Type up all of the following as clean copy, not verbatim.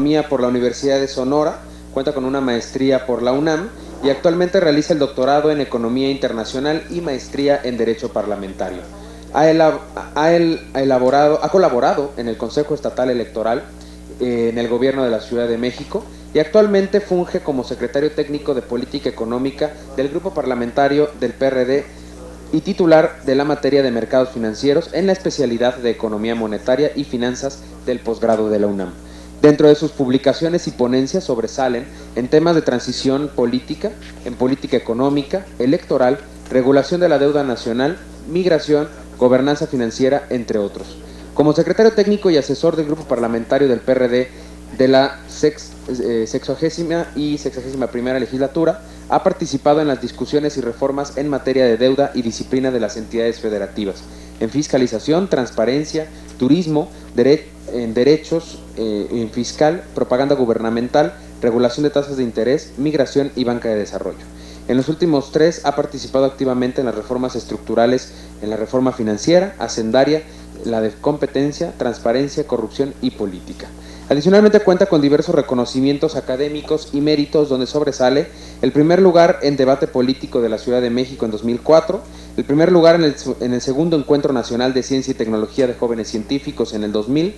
Economía por la Universidad de Sonora, cuenta con una maestría por la UNAM y actualmente realiza el doctorado en Economía Internacional y maestría en Derecho Parlamentario. Ha colaborado en el Consejo Estatal Electoral en el Gobierno de la Ciudad de México y actualmente funge como secretario técnico de Política Económica del Grupo Parlamentario del PRD y titular de la materia de mercados financieros en la especialidad de Economía Monetaria y Finanzas del posgrado de la UNAM. Dentro de sus publicaciones y ponencias sobresalen en temas de transición política, en política económica, electoral, regulación de la deuda nacional, migración, gobernanza financiera, entre otros. Como secretario técnico y asesor del grupo parlamentario del PRD de la 60ª y 61ª legislatura, ha participado en las discusiones y reformas en materia de deuda y disciplina de las entidades federativas, en fiscalización, transparencia, turismo, en derechos, en fiscal, propaganda gubernamental, regulación de tasas de interés, migración y banca de desarrollo. En los últimos 3 ha participado activamente en las reformas estructurales, en la reforma financiera, hacendaria, la de competencia, transparencia, corrupción y política. Adicionalmente cuenta con diversos reconocimientos académicos y méritos donde sobresale el primer lugar en debate político de la Ciudad de México en 2004, el primer lugar en el segundo Encuentro Nacional de Ciencia y Tecnología de Jóvenes Científicos en el 2000,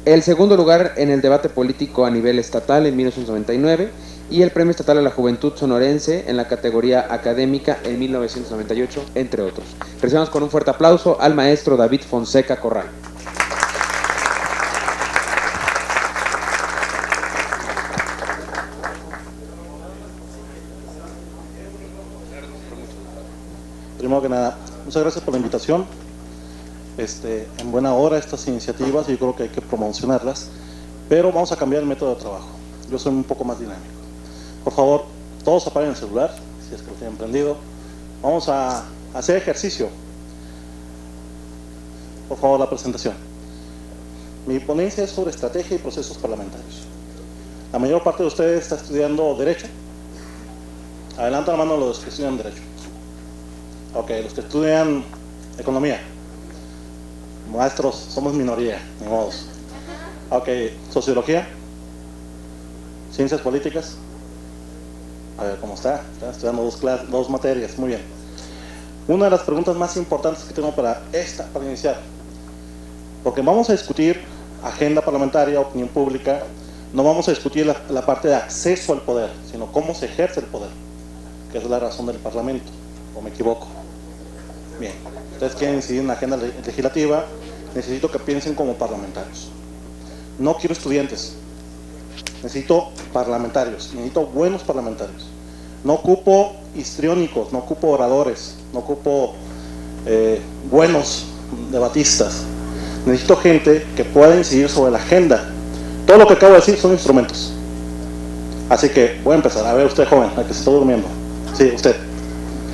el segundo lugar en el debate político a nivel estatal en 1999 y el Premio Estatal a la Juventud Sonorense en la categoría académica en 1998, entre otros. Recibamos con un fuerte aplauso al maestro David Fonseca Corral. Primero que nada, muchas gracias por la invitación. En buena hora estas iniciativas, yo creo que hay que promocionarlas, pero vamos a cambiar el método de trabajo. Yo soy un poco más dinámico. Por favor, todos apaguen el celular, si es que lo tienen prendido. Vamos a hacer ejercicio. Por favor, la presentación. Mi ponencia es sobre estrategia y procesos parlamentarios. La mayor parte de ustedes está estudiando Derecho. Adelanta la mano los que estudian Derecho. Ok, los que estudian Economía. Maestros, somos minoría, ni modos. Ok, Sociología. Ciencias Políticas. A ver cómo está. Están estudiando dos materias, muy bien. Una de las preguntas más importantes que tengo para iniciar, porque vamos a discutir agenda parlamentaria, opinión pública, no vamos a discutir la parte de acceso al poder, sino cómo se ejerce el poder, que es la razón del Parlamento, o me equivoco. Bien, ustedes quieren incidir en la agenda legislativa, necesito que piensen como parlamentarios. No quiero estudiantes, necesito parlamentarios, necesito buenos parlamentarios. No ocupo histriónicos, no ocupo oradores, no ocupo buenos debatistas. Necesito gente que pueda incidir sobre la agenda. Todo lo que acabo de decir son instrumentos. Así que voy a empezar. A ver, usted joven, al que se está durmiendo. Sí, usted.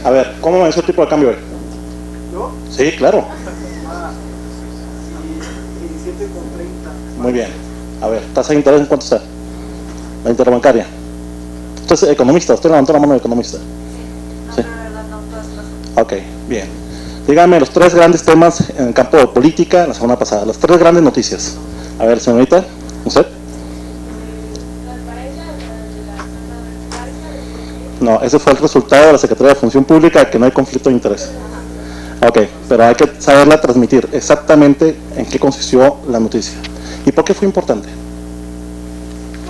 A ver, ¿cómo me hizo el tipo de cambio hoy? ¿Yo? Sí, claro. 17,30. Muy bien. A ver, ¿tasa de interés en cuánto está? La interbancaria. Usted es economista, usted levantó la mano de economista. Sí. Ok, bien. Dígame los 3 grandes temas en el campo de política la semana pasada. Las 3 grandes noticias. A ver, señorita, ¿usted? No, ese fue el resultado de la Secretaría de Función Pública, que no hay conflicto de interés. Ok, pero hay que saberla transmitir exactamente en qué consistió la noticia. ¿Y por qué fue importante?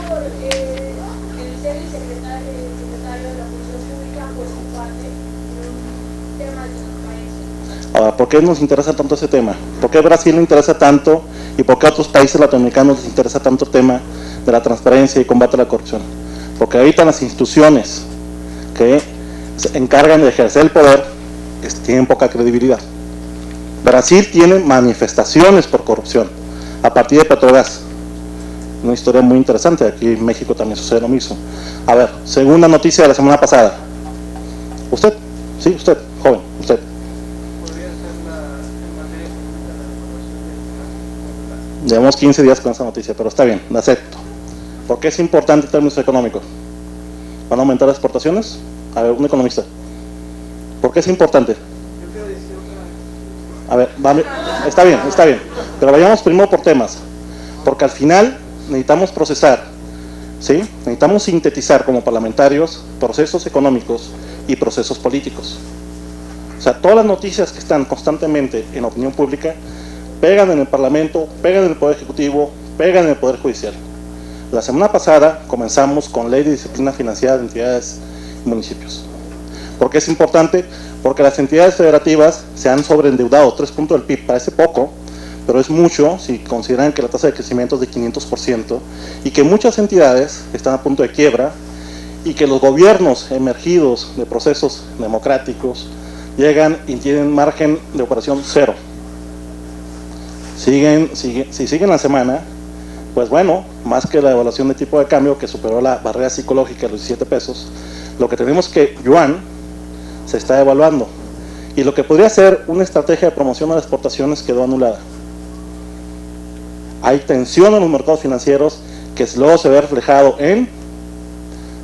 Porque el ser el secretario de la Función Pública pues imparte un tema de transparencia. Ahora, ¿por qué nos interesa tanto ese tema? ¿Por qué Brasil le interesa tanto y por qué a otros países latinoamericanos les interesa tanto el tema de la transparencia y combate a la corrupción? Porque ahorita las instituciones que se encargan de ejercer el poder tienen poca credibilidad. Brasil tiene manifestaciones por corrupción a partir de Petrobras. Una historia muy interesante. Aquí en México también sucede lo mismo. A ver, segunda noticia de la semana pasada. ¿Usted? Sí, usted, joven, usted. Podría ser en materia de la devaluación. Llevamos 15 días con esa noticia, pero está bien, la acepto. ¿Por qué es importante en términos económicos? ¿Van a aumentar las exportaciones? A ver, un economista. ¿Por qué es importante? A ver, está bien, pero vayamos primero por temas. Porque al final necesitamos procesar ¿sí? Necesitamos sintetizar como parlamentarios procesos económicos y procesos políticos. O sea, todas las noticias que están constantemente en opinión pública pegan en el Parlamento, pegan en el Poder Ejecutivo, pegan en el Poder Judicial. La semana pasada comenzamos con Ley de Disciplina Financiera de Entidades y Municipios. ¿Por qué es importante? Porque las entidades federativas se han sobreendeudado. 3 puntos del PIB parece poco, pero es mucho si consideran que la tasa de crecimiento es de 500% y que muchas entidades están a punto de quiebra y que los gobiernos emergidos de procesos democráticos llegan y tienen margen de operación cero. Si siguen la semana, pues bueno, más que la evaluación de tipo de cambio que superó la barrera psicológica de los 17 pesos, lo que tenemos que yuan se está evaluando y lo que podría ser una estrategia de promoción a las exportaciones quedó anulada. Hay tensión en los mercados financieros que luego se ve reflejado en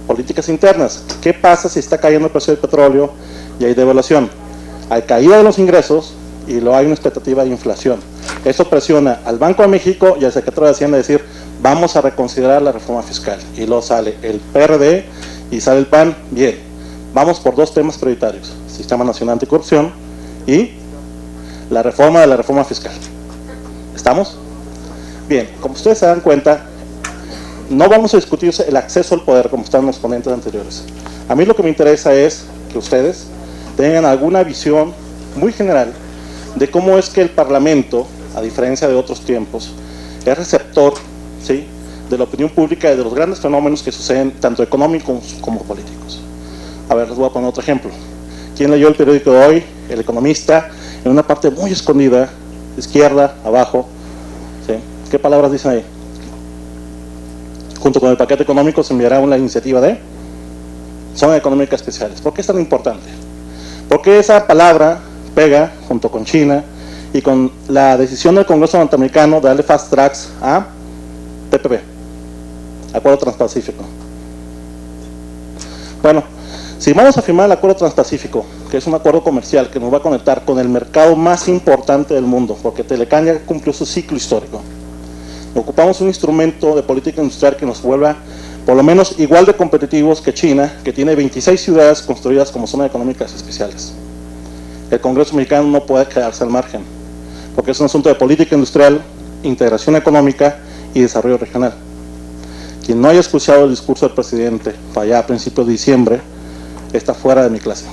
políticas internas. ¿Qué pasa si está cayendo el precio del petróleo y hay devaluación? Hay caída de los ingresos y luego hay una expectativa de inflación. Eso presiona al Banco de México y al secretario de Hacienda a decir, vamos a reconsiderar la reforma fiscal. Y luego sale el PRD y sale el PAN, bien, vamos por 2 temas prioritarios, Sistema Nacional Anticorrupción y la reforma de la reforma fiscal. ¿Estamos? Bien, como ustedes se dan cuenta, no vamos a discutir el acceso al poder como están los ponentes anteriores. A mí lo que me interesa es que ustedes tengan alguna visión muy general de cómo es que el Parlamento, a diferencia de otros tiempos, es receptor, ¿sí?, de la opinión pública y de los grandes fenómenos que suceden tanto económicos como políticos. A ver, les voy a poner otro ejemplo. ¿Quién leyó el periódico de hoy? El Economista, en una parte muy escondida, izquierda, abajo, ¿sí? ¿Qué palabras dicen ahí? Junto con el paquete económico se enviará una iniciativa de zona económica especiales. ¿Por qué es tan importante? Porque esa palabra pega junto con China y con la decisión del Congreso norteamericano de darle fast tracks a TPP, Acuerdo Transpacífico. Bueno, si vamos a firmar el Acuerdo Transpacífico, que es un acuerdo comercial que nos va a conectar con el mercado más importante del mundo, porque Telecán ya cumplió su ciclo histórico, ocupamos un instrumento de política industrial que nos vuelva por lo menos igual de competitivos que China, que tiene 26 ciudades construidas como zonas económicas especiales. El Congreso mexicano no puede quedarse al margen, porque es un asunto de política industrial, integración económica y desarrollo regional. Quien no haya escuchado el discurso del presidente para allá a principios de diciembre, está fuera de mi clase.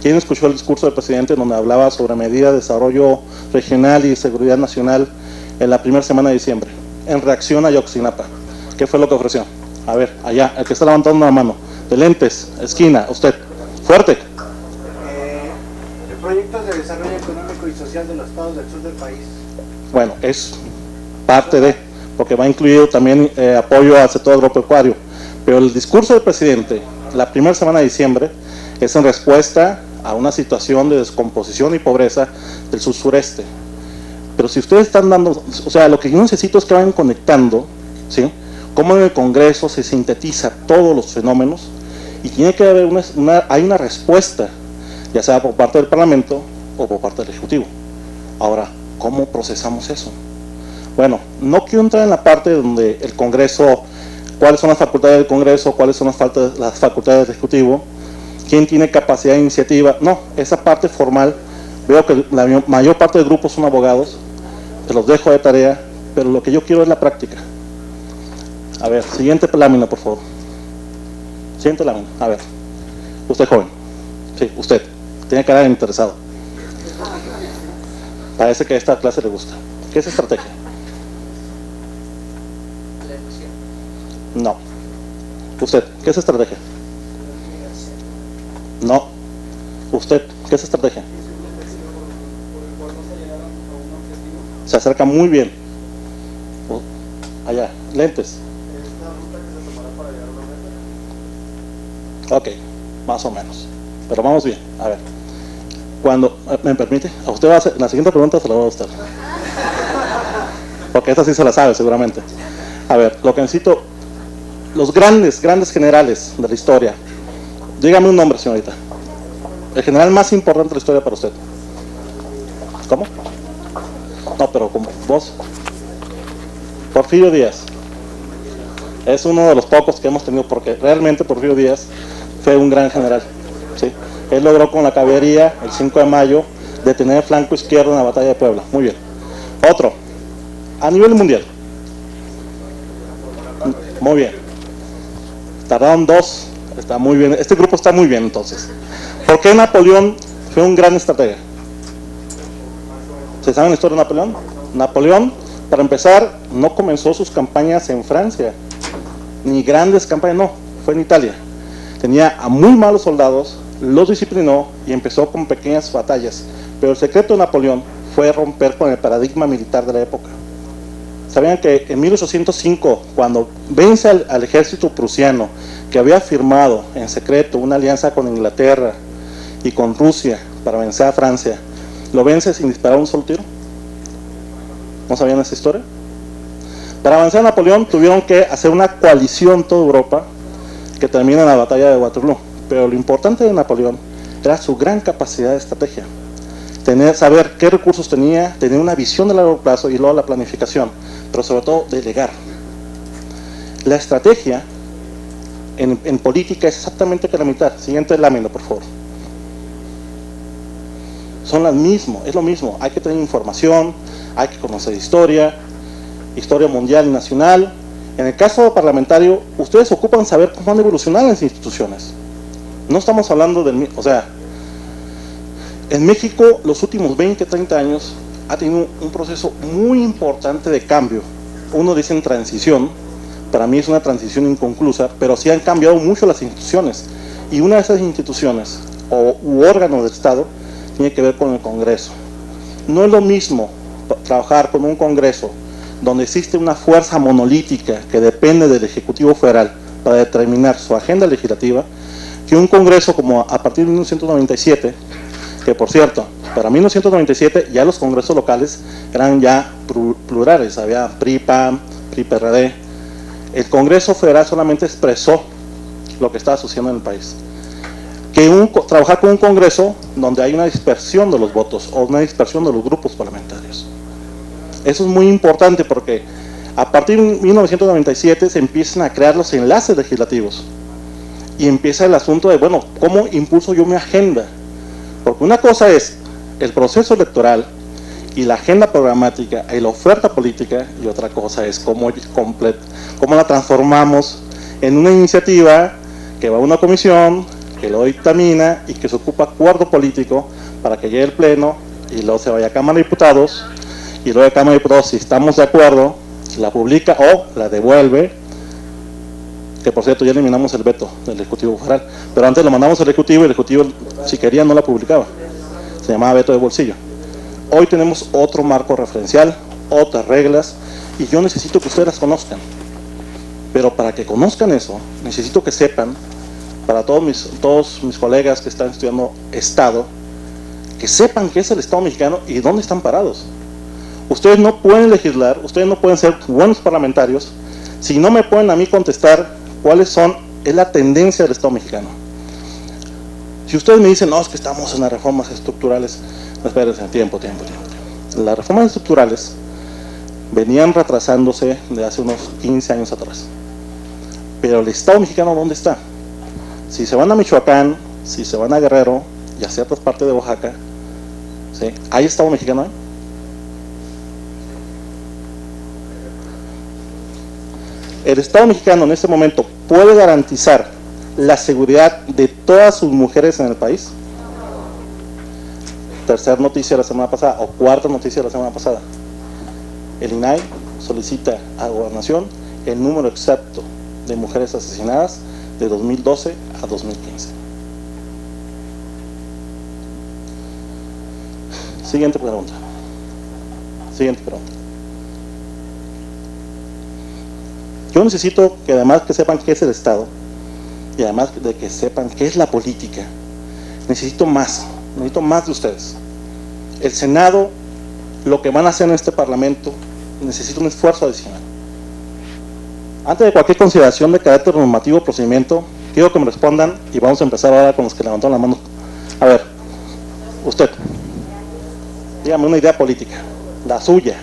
¿Quién escuchó el discurso del presidente donde hablaba sobre medidas de desarrollo regional y seguridad nacional en la primera semana de diciembre, en reacción a Ayotzinapa? ¿Qué fue lo que ofreció? A ver, allá, el que está levantando la mano, de lentes, esquina, usted, fuerte. Proyectos de desarrollo económico y social de los estados del sur del país. Bueno, es parte de, porque va incluido también apoyo al sector agropecuario, pero el discurso del presidente, la primera semana de diciembre, es en respuesta a una situación de descomposición y pobreza del sur-sureste. Pero si ustedes están dando, o sea, lo que yo necesito es que vayan conectando, ¿sí?, cómo en el Congreso se sintetiza todos los fenómenos y tiene que haber hay una respuesta, ya sea por parte del Parlamento o por parte del Ejecutivo. Ahora, ¿cómo procesamos eso? Bueno, no quiero entrar en la parte donde el Congreso, cuáles son las facultades del Congreso, cuáles son las facultades del Ejecutivo, quién tiene capacidad de iniciativa. No, esa parte formal, veo que la mayor parte del grupo son abogados, se los dejo de tarea, pero lo que yo quiero es la práctica. A ver, siguiente lámina, por favor. Siguiente lámina, a ver. Usted joven. Sí, usted. Tiene cara de interesado. Parece que a esta clase le gusta. ¿Qué es estrategia? No. Usted, ¿qué es estrategia? No. Usted, ¿qué es estrategia? Se acerca muy bien. Allá, lentes. Ok, más o menos. Pero vamos bien, a ver. Cuando, ¿me permite? A usted va a hacer, la siguiente pregunta se la voy a usted. Porque esta sí se la sabe seguramente. A ver, lo que necesito, los grandes generales de la historia. Dígame un nombre, señorita. El general más importante de la historia para usted. ¿Cómo? No, pero como vos. Porfirio Díaz. Es uno de los pocos que hemos tenido, porque realmente Porfirio Díaz fue un gran general, ¿sí? Él logró con la caballería, el 5 de mayo, detener el flanco izquierdo en la batalla de Puebla. Muy bien. Otro, a nivel mundial. Muy bien. Tardaron 2, está muy bien. Este grupo está muy bien entonces. ¿Por qué Napoleón fue un gran estratega? ¿Se saben la historia de Napoleón? Napoleón, para empezar, no comenzó sus campañas en Francia, ni grandes campañas, no, fue en Italia. Tenía a muy malos soldados, los disciplinó y empezó con pequeñas batallas. Pero el secreto de Napoleón fue romper con el paradigma militar de la época. ¿Sabían que en 1805, cuando vence al ejército prusiano, que había firmado en secreto una alianza con Inglaterra y con Rusia para vencer a Francia, lo vence sin disparar un solo tiro? ¿No sabían esa historia? Para vencer a Napoleón tuvieron que hacer una coalición en toda Europa que termina en la batalla de Waterloo. Pero lo importante de Napoleón era su gran capacidad de estrategia. Saber qué recursos tenía, tener una visión de largo plazo y luego la planificación, pero sobre todo delegar. La estrategia en política es exactamente que la mitad. Siguiente lámina, por favor. Son las mismas, es lo mismo. Hay que tener información, hay que conocer historia mundial y nacional. En el caso parlamentario, ustedes ocupan saber cómo han evolucionado las instituciones. No estamos hablando del... O sea, en México los últimos 20, 30 años ha tenido un proceso muy importante de cambio. Uno dice en transición, para mí es una transición inconclusa, pero sí han cambiado mucho las instituciones. Y una de esas instituciones, u órganos del Estado, tiene que ver con el Congreso. No es lo mismo trabajar con un Congreso donde existe una fuerza monolítica que depende del Ejecutivo Federal para determinar su agenda legislativa, que un Congreso como a partir de 1997, que por cierto, para 1997 ya los congresos locales eran ya plurales, había PRI, PAN, PRI, PRD. El Congreso Federal solamente expresó lo que estaba sucediendo en el país. Trabajar con un Congreso donde hay una dispersión de los votos o una dispersión de los grupos parlamentarios. Eso es muy importante porque a partir de 1997 se empiezan a crear los enlaces legislativos y empieza el asunto de, bueno, ¿cómo impulso yo mi agenda? Porque una cosa es el proceso electoral y la agenda programática y la oferta política, y otra cosa es cómo la transformamos en una iniciativa que va a una comisión, que lo dictamina y que se ocupa acuerdo político para que llegue al pleno y luego se vaya a Cámara de Diputados, y luego de Cámara de Diputados, si estamos de acuerdo, la publica o la devuelve, que por cierto ya eliminamos el veto del Ejecutivo Federal, pero antes lo mandamos al Ejecutivo y el Ejecutivo, si quería, no la publicaba, se llamaba veto de bolsillo. Hoy tenemos otro marco referencial, otras reglas, y yo necesito que ustedes las conozcan, pero para que conozcan eso, necesito que sepan, para todos mis colegas que están estudiando Estado, que sepan qué es el Estado mexicano y dónde están parados. Ustedes no pueden legislar, ustedes no pueden ser buenos parlamentarios si no me pueden a mí contestar es la tendencia del Estado mexicano. Si ustedes me dicen, no, es que estamos en las reformas estructurales, no, espérense, tiempo. Las reformas estructurales venían retrasándose de hace unos 15 años atrás. Pero el Estado mexicano, ¿dónde está? Si se van a Michoacán, si se van a Guerrero y a ciertas partes de Oaxaca, ¿sí? ¿Hay Estado mexicano ahí? El Estado mexicano en este momento puede garantizar la seguridad de todas sus mujeres en el país. Tercera noticia de la semana pasada, o cuarta noticia de la semana pasada. El INAI solicita a Gobernación el número exacto de mujeres asesinadas de 2012 a 2015. Siguiente pregunta. Yo necesito que además que sepan qué es el Estado y además de que sepan qué es la política, necesito más de ustedes. El Senado, lo que van a hacer en este Parlamento, necesita un esfuerzo adicional. Antes de cualquier consideración de carácter normativo o procedimiento, quiero que me respondan y vamos a empezar ahora con los que levantaron la mano. A ver, usted, dígame una idea política, la suya,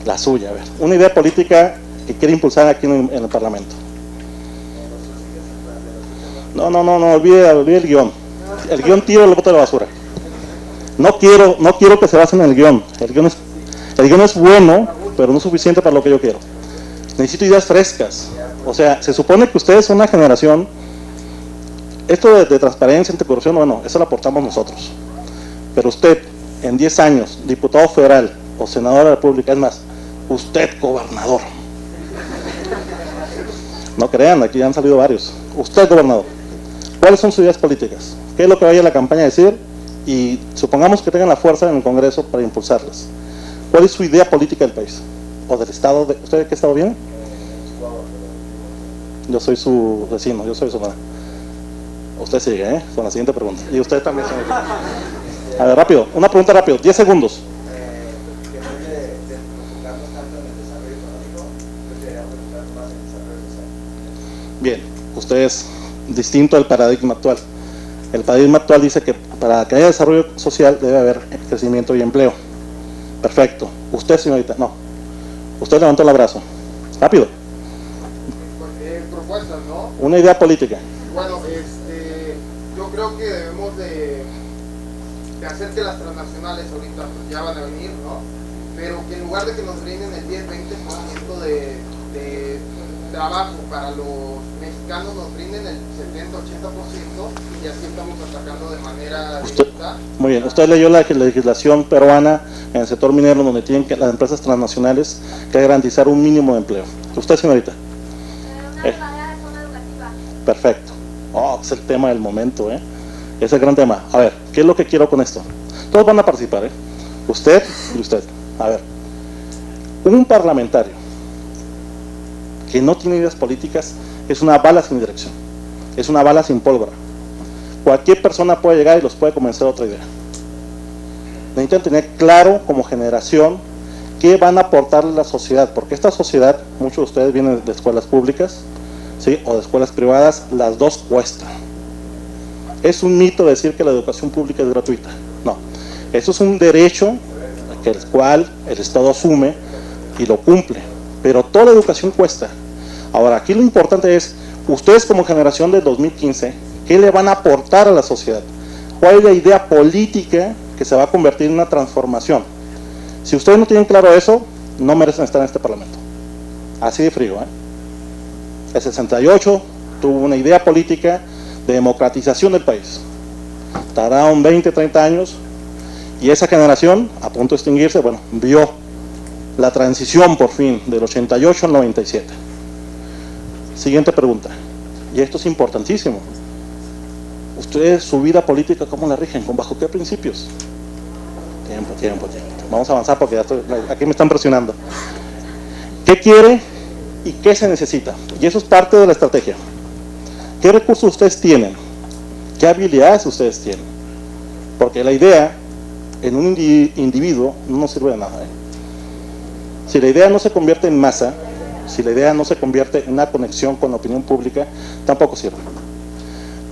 a ver, una idea política que quiere impulsar aquí en el Parlamento. No, olvide el guión. El guión tiro el bote de la basura. No quiero que se basen en el guión. El guión es bueno, pero no es suficiente para lo que yo quiero. Necesito ideas frescas. O sea, se supone que ustedes son una generación. Esto de transparencia, anticorrupción, bueno, eso lo aportamos nosotros. Pero usted, en 10 años, diputado federal o senador de la República, es más, usted gobernador. No crean, aquí ya han salido varios. Usted gobernador. ¿Cuáles son sus ideas políticas? ¿Qué es lo que vaya a la campaña a decir? Y supongamos que tengan la fuerza en el Congreso para impulsarlas. ¿Cuál es su idea política del país? ¿O del Estado? ¿Usted de qué Estado viene? Yo soy su vecino, yo soy su madre. Usted sigue, con la siguiente pregunta. Y usted también, señor. A ver, rápido, una pregunta rápido, 10 segundos. Bien, usted es distinto al paradigma actual. El paradigma actual dice que para que haya desarrollo social debe haber crecimiento y empleo. Perfecto. Usted, señorita, no. Usted levantó el brazo. Rápido. Propuestas, ¿no? Una idea política. Bueno, yo creo que debemos de hacer que las transnacionales ahorita pues, ya van a venir, ¿no? Pero que en lugar de que nos brinden el 10-20% de trabajo para los mexicanos, nos brinden el 70-80% y así estamos atacando de manera directa. Muy bien, usted leyó la legislación peruana en el sector minero, donde tienen que las empresas transnacionales que garantizar un mínimo de empleo. Usted, señorita. Una verdadera zona educativa. Perfecto. Es el tema del momento, es el gran tema. A ver, ¿qué es lo que quiero con esto? Todos van a participar, usted y usted. A ver, un parlamentario que no tiene ideas políticas es una bala sin dirección, es una bala sin pólvora. Cualquier persona puede llegar y los puede convencer de otra idea. Necesitan tener claro como generación qué van a aportarle a la sociedad, porque esta sociedad, muchos de ustedes vienen de escuelas públicas, ¿sí? O de escuelas privadas, las dos cuestan. Es un mito decir que la educación pública es gratuita. No, eso es un derecho que el cual el Estado asume y lo cumple, pero toda la educación cuesta. Ahora, aquí lo importante es, ustedes como generación del 2015, ¿qué le van a aportar a la sociedad? ¿Cuál es la idea política que se va a convertir en una transformación? Si ustedes no tienen claro eso, no merecen estar en este Parlamento. Así de frío, El 68 tuvo una idea política de democratización del país. Tardaron 20, 30 años y esa generación, a punto de extinguirse, bueno, vio la transición por fin del 88 al 97. Siguiente pregunta, y esto es importantísimo. ¿Ustedes su vida política cómo la rigen? ¿Bajo qué principios? Tiempo. Vamos a avanzar porque aquí me están presionando. ¿Qué quiere y qué se necesita? Y eso es parte de la estrategia. ¿Qué recursos ustedes tienen? ¿Qué habilidades ustedes tienen? Porque la idea en un individuo no nos sirve de nada. Si la idea no se convierte en masa, si la idea no se convierte en una conexión con la opinión pública, tampoco sirve.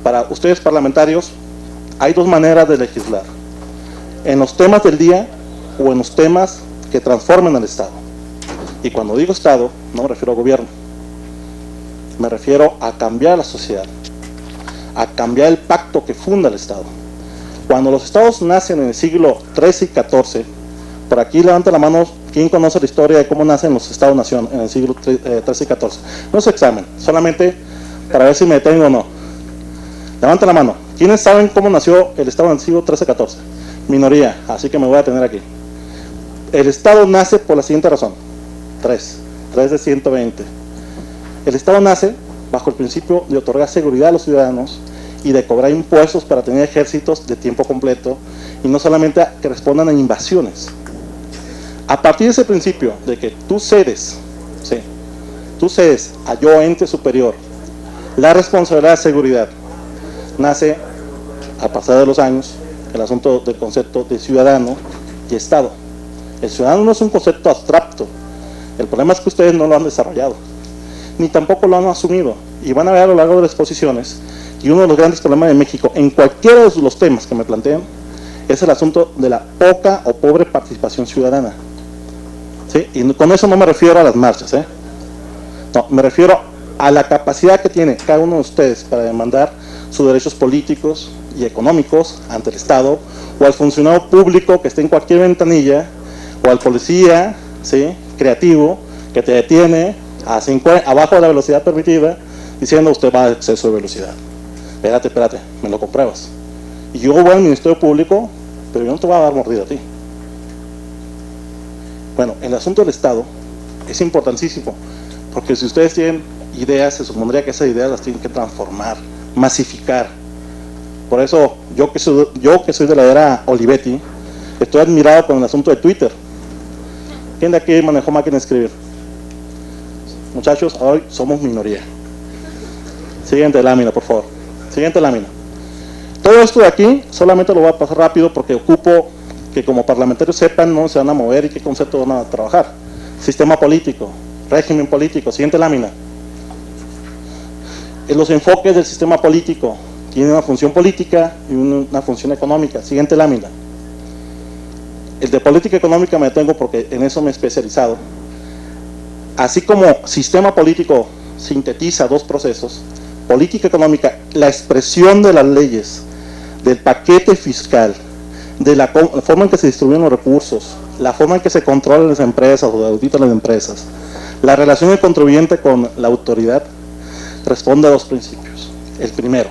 Para ustedes parlamentarios, hay dos maneras de legislar. En los temas del día o en los temas que transformen al Estado. Y cuando digo Estado, no me refiero a gobierno. Me refiero a cambiar la sociedad, a cambiar el pacto que funda el Estado. Cuando los Estados nacen en el siglo XIII y XIV, por aquí levanta la mano, ¿quién conoce la historia de cómo nacen los Estados-nación en el siglo XIII y XIV? No es examen, solamente para ver si me detengo o no. Levanta la mano. ¿Quiénes saben cómo nació el Estado en el siglo XIII y XIV? Minoría, así que me voy a detener aquí. El Estado nace por la siguiente razón. 3 de 120. El Estado nace bajo el principio de otorgar seguridad a los ciudadanos y de cobrar impuestos para tener ejércitos de tiempo completo y no solamente que respondan a invasiones. A partir de ese principio de que tú cedes a yo, ente superior, la responsabilidad de seguridad, nace, al pasar de los años, el asunto del concepto de ciudadano y Estado. El ciudadano no es un concepto abstracto. El problema es que ustedes no lo han desarrollado, ni tampoco lo han asumido. Y van a ver a lo largo de las exposiciones, y uno de los grandes problemas de México, en cualquiera de los temas que me planteen, es el asunto de la poca o pobre participación ciudadana. ¿Sí? Y con eso no me refiero a las marchas, No, me refiero a la capacidad que tiene cada uno de ustedes para demandar sus derechos políticos y económicos ante el Estado, o al funcionario público que esté en cualquier ventanilla, o al policía, ¿sí?, creativo, que te detiene abajo de la velocidad permitida, diciendo usted va a exceso de velocidad. Espérate, me lo compruebas. Y yo voy al Ministerio Público, pero yo no te voy a dar mordida a ti. Bueno, el asunto del Estado es importantísimo, porque si ustedes tienen ideas, se supondría que esas ideas las tienen que transformar, masificar. Por eso, yo que soy de la era Olivetti, estoy admirado con el asunto de Twitter. ¿Quién de aquí manejó máquina de escribir? Muchachos, hoy somos minoría. Siguiente lámina, por favor. Siguiente lámina. Todo esto de aquí solamente lo voy a pasar rápido porque ocupo que como parlamentarios sepan no se van a mover y qué conceptos van a trabajar. Sistema político, régimen político. Siguiente lámina. En los enfoques del sistema político tiene una función política y una función económica. Siguiente lámina. El de política económica me detengo porque en eso me he especializado. Así como sistema político sintetiza dos procesos, política económica, la expresión de las leyes, del paquete fiscal, de la forma en que se distribuyen los recursos, la forma en que se controlan las empresas o auditan las empresas, la relación del contribuyente con la autoridad, responde a dos principios. El primero,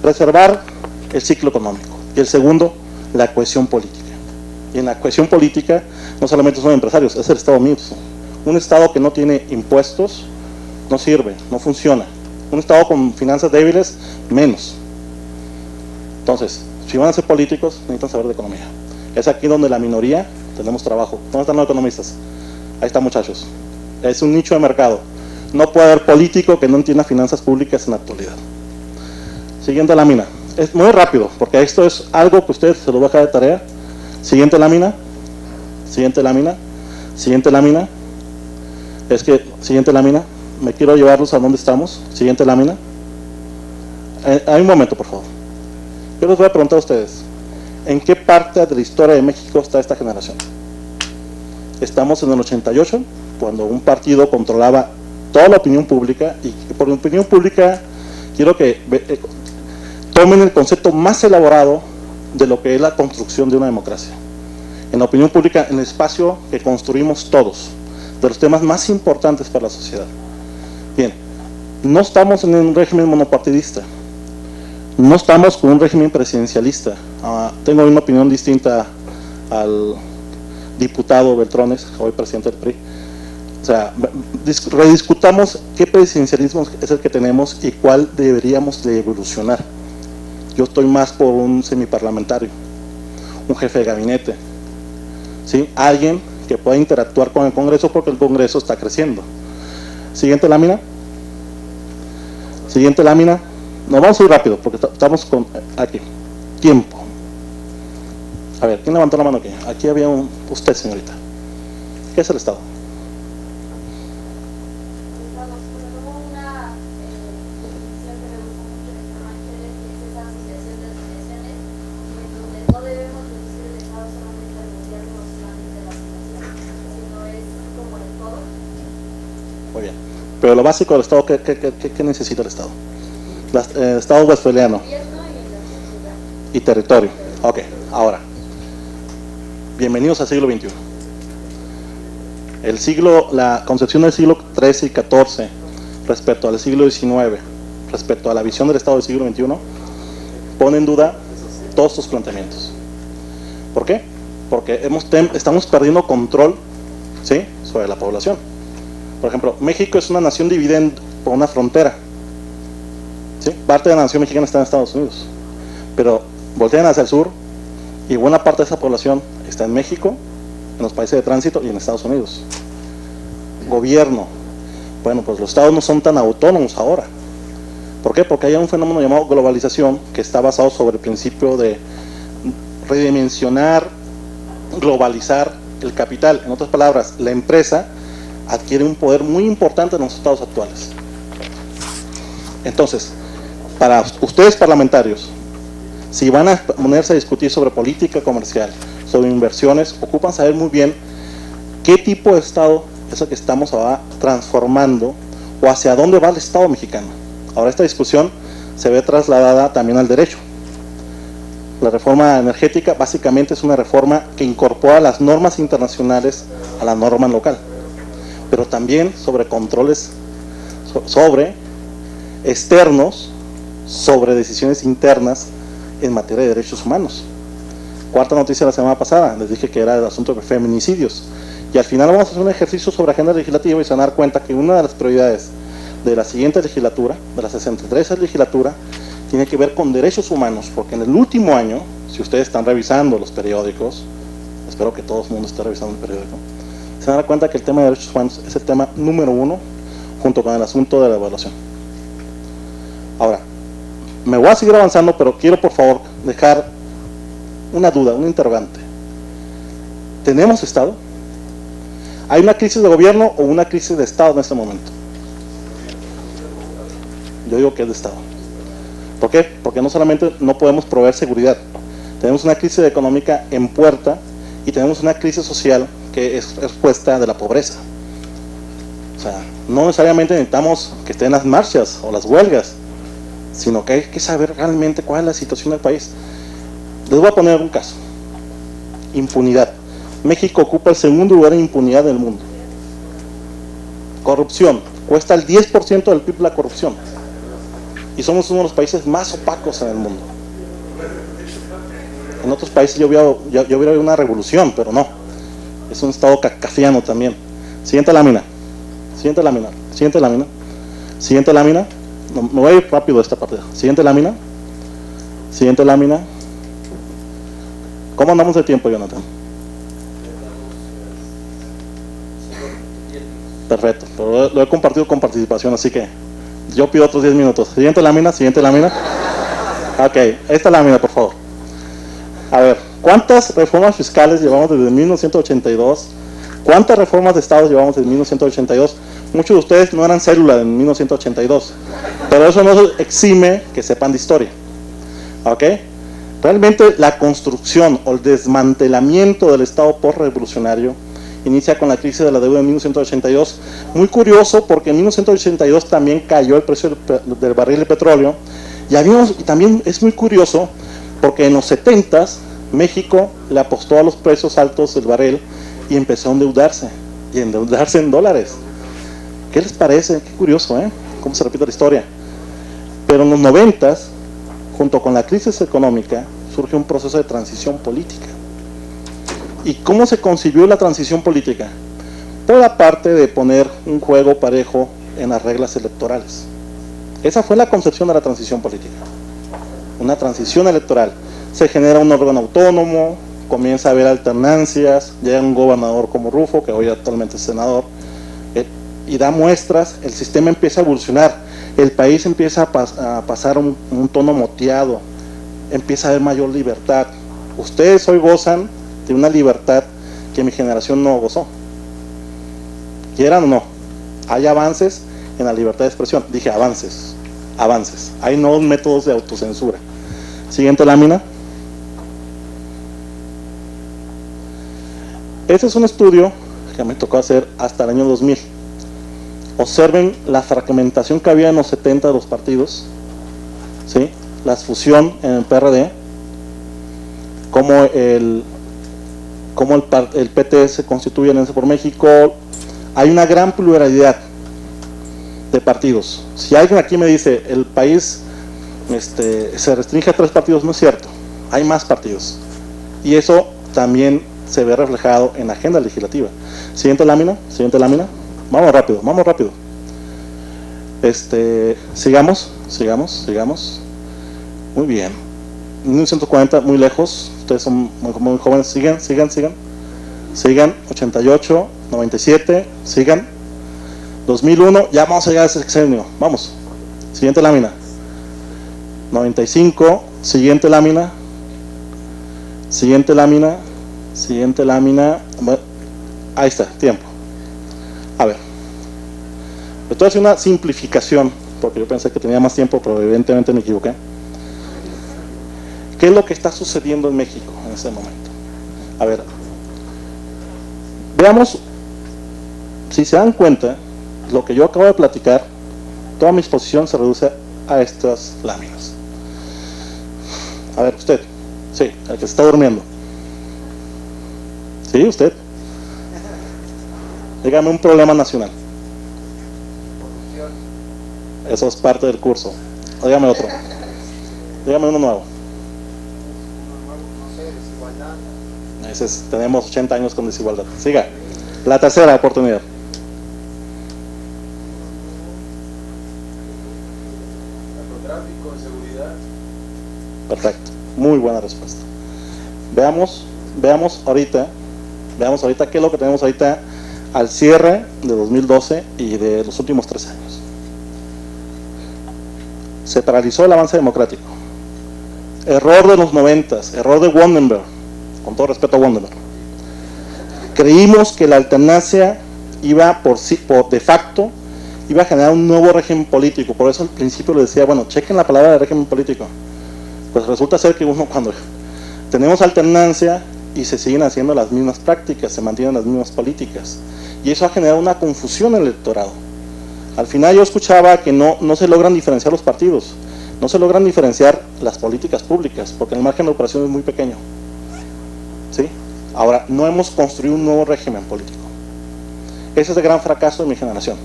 preservar el ciclo económico, y el segundo, la cohesión política. Y en la cohesión política no solamente son empresarios, es el Estado mismo. Un Estado que no tiene impuestos no sirve, no funciona. Un Estado con finanzas débiles, menos. Entonces, si van a ser políticos, necesitan saber de economía. Es aquí donde la minoría tenemos trabajo. ¿Dónde están los economistas? Ahí están, muchachos. Es un nicho de mercado. No puede haber político que no entienda finanzas públicas en la actualidad. Siguiente lámina. Es muy rápido, porque esto es algo que ustedes se lo voy a dejar de tarea. Siguiente lámina. Siguiente lámina. Siguiente lámina. Siguiente lámina. Me quiero llevarlos a donde estamos. Siguiente lámina. Hay un momento, por favor. Yo les voy a preguntar a ustedes, ¿en qué parte de la historia de México está esta generación? Estamos en el 88, cuando un partido controlaba toda la opinión pública, y por opinión pública quiero que tomen el concepto más elaborado de lo que es la construcción de una democracia. En la opinión pública, en el espacio que construimos todos, de los temas más importantes para la sociedad. Bien, no estamos en un régimen monopartidista, no estamos con un régimen presidencialista. Tengo una opinión distinta al diputado Beltrones, hoy presidente del PRI. O sea, rediscutamos qué presidencialismo es el que tenemos y cuál deberíamos de evolucionar. Yo estoy más por un semiparlamentario, un jefe de gabinete, ¿sí? Alguien que pueda interactuar con el Congreso, porque el Congreso está creciendo. Siguiente lámina. Siguiente lámina. Nos vamos a ir rápido porque estamos con aquí. Tiempo. A ver, ¿quién levantó la mano aquí? Aquí había usted, señorita. ¿Qué es el Estado? Muy bien. Pero lo básico del Estado, ¿qué necesita el Estado? Estado westfaliano y territorio. Ok, ahora, bienvenidos al siglo XXI. La concepción del siglo XIII y XIV respecto al siglo XIX, respecto a la visión del Estado del siglo XXI, pone en duda todos estos planteamientos. ¿Por qué? Porque estamos perdiendo control, ¿sí?, sobre la población. Por ejemplo, México es una nación dividida por una frontera. ¿Sí? Parte de la nación mexicana está en Estados Unidos, pero voltean hacia el sur y buena parte de esa población está en México, en los países de tránsito y en Estados Unidos. Gobierno. Bueno, pues los estados no son tan autónomos ahora. ¿Por qué? Porque hay un fenómeno llamado globalización que está basado sobre el principio de redimensionar, globalizar el capital. En otras palabras, la empresa adquiere un poder muy importante en los estados actuales. Entonces, para ustedes parlamentarios, si van a ponerse a discutir sobre política comercial, sobre inversiones, ocupan saber muy bien qué tipo de Estado es lo que estamos ahora transformando, o hacia dónde va el Estado mexicano. Ahora esta discusión se ve trasladada también al derecho. La reforma energética básicamente es una reforma que incorpora las normas internacionales a la norma local, pero también sobre controles sobre externos, sobre decisiones internas en materia de derechos humanos. Cuarta noticia la semana pasada, les dije que era el asunto de feminicidios, y al final vamos a hacer un ejercicio sobre agenda legislativa y se van a dar cuenta que una de las prioridades de la siguiente legislatura, de la 63 legislatura, tiene que ver con derechos humanos, porque en el último año, si ustedes están revisando los periódicos, espero que todo el mundo esté revisando el periódico, se van a dar cuenta que el tema de derechos humanos es el tema número 1, junto con el asunto de la evaluación. Ahora, me voy a seguir avanzando, pero quiero por favor dejar una duda, un interrogante. ¿Tenemos Estado? ¿Hay una crisis de gobierno o una crisis de Estado en este momento? Yo digo que es de Estado. ¿Por qué? Porque no solamente no podemos proveer seguridad, tenemos una crisis económica en puerta y tenemos una crisis social que es respuesta de la pobreza. O sea, no necesariamente necesitamos que estén las marchas o las huelgas, sino que hay que saber realmente cuál es la situación del país. Les voy a poner un caso. Impunidad. México ocupa el segundo lugar en impunidad del mundo. Corrupción. Cuesta el 10% del PIB la corrupción. Y somos uno de los países más opacos en el mundo. En otros países yo hubiera una revolución, pero no. Es un estado kafkiano también. Siguiente lámina. Siguiente lámina. Siguiente lámina. Siguiente lámina. No, me voy a ir rápido de esta partida. Siguiente lámina. Siguiente lámina. ¿Cómo andamos de tiempo, Jonathan? Perfecto, pero lo he compartido con participación, así que yo pido otros 10 minutos. Siguiente lámina, siguiente lámina. Ok, esta lámina, por favor. A ver, ¿cuántas reformas fiscales llevamos desde 1982? ¿Cuántas reformas de Estado llevamos desde 1982? Muchos de ustedes no eran célula en 1982, pero eso no exime que sepan de historia. ¿Ok? Realmente la construcción o el desmantelamiento del Estado postrevolucionario inicia con la crisis de la deuda en 1982. Muy curioso porque en 1982 también cayó el precio del barril de petróleo. Y también es muy curioso porque en los 70s México le apostó a los precios altos del barril y empezó a endeudarse. Y endeudarse en dólares. ¿Qué les parece? Qué curioso, ¿eh? Cómo se repite la historia. Pero en los 90s, junto con la crisis económica, surge un proceso de transición política. ¿Y cómo se concibió la transición política? Por la parte de poner un juego parejo en las reglas electorales. Esa fue la concepción de la transición política. Una transición electoral. Se genera un órgano autónomo, comienza a haber alternancias, llega un gobernador como Rufo, que hoy actualmente es senador, y da muestras, el sistema empieza a evolucionar, el país empieza a pasar un tono moteado, empieza a haber mayor libertad. Ustedes hoy gozan de una libertad que mi generación no gozó. Quieran o no, hay avances en la libertad de expresión. Dije avances, avances. Hay nuevos métodos de autocensura. Siguiente lámina. Este es un estudio que me tocó hacer hasta el año 2000. Observen la fragmentación que había en los 70 de los partidos, ¿sí? La fusión en el PRD, cómo el PT se constituye en Alianza por México. Hay una gran pluralidad de partidos. Si alguien aquí me dice el país se restringe a 3 partidos, no es cierto, hay más partidos, y eso también se ve reflejado en la agenda legislativa. Siguiente lámina, siguiente lámina. Vamos rápido, vamos rápido. Sigamos. Muy bien. 1940, muy lejos. Ustedes son muy jóvenes. Sigan. 88, 97, sigan. 2001, ya vamos a llegar a ese sexenio. Vamos. Siguiente lámina. 95, siguiente lámina. Siguiente lámina. Bueno, ahí está, tiempo. A ver, esto es una simplificación, porque yo pensé que tenía más tiempo, pero evidentemente me equivoqué. ¿Qué es lo que está sucediendo en México en este momento? A ver, veamos si se dan cuenta, lo que yo acabo de platicar, toda mi exposición se reduce a estas láminas. A ver, usted, sí, el que se está durmiendo. Sí, usted. Dígame un problema nacional. Eso es parte del curso. Dígame otro. Dígame uno nuevo. No sé, desigualdad. Ese es, tenemos 80 años con desigualdad. Siga. La tercera oportunidad. Narcotráfico, seguridad. Perfecto. Muy buena respuesta. Veamos ahorita qué es lo que tenemos ahorita al cierre de 2012 y de los últimos 3 años. Se paralizó el avance democrático. Error de los 90s, error de Wandenberg, con todo respeto a Wandenberg. Creímos que la alternancia iba por de facto, iba a generar un nuevo régimen político. Por eso al principio le decía, bueno, chequen la palabra de régimen político. Pues resulta ser que uno, cuando tenemos alternancia y se siguen haciendo las mismas prácticas, se mantienen las mismas políticas, y eso ha generado una confusión en el electorado. Al final yo escuchaba que no se logran diferenciar los partidos, no se logran diferenciar las políticas públicas, porque el margen de operación es muy pequeño. ¿Sí? Ahora, no hemos construido un nuevo régimen político. Ese es el gran fracaso de mi generación.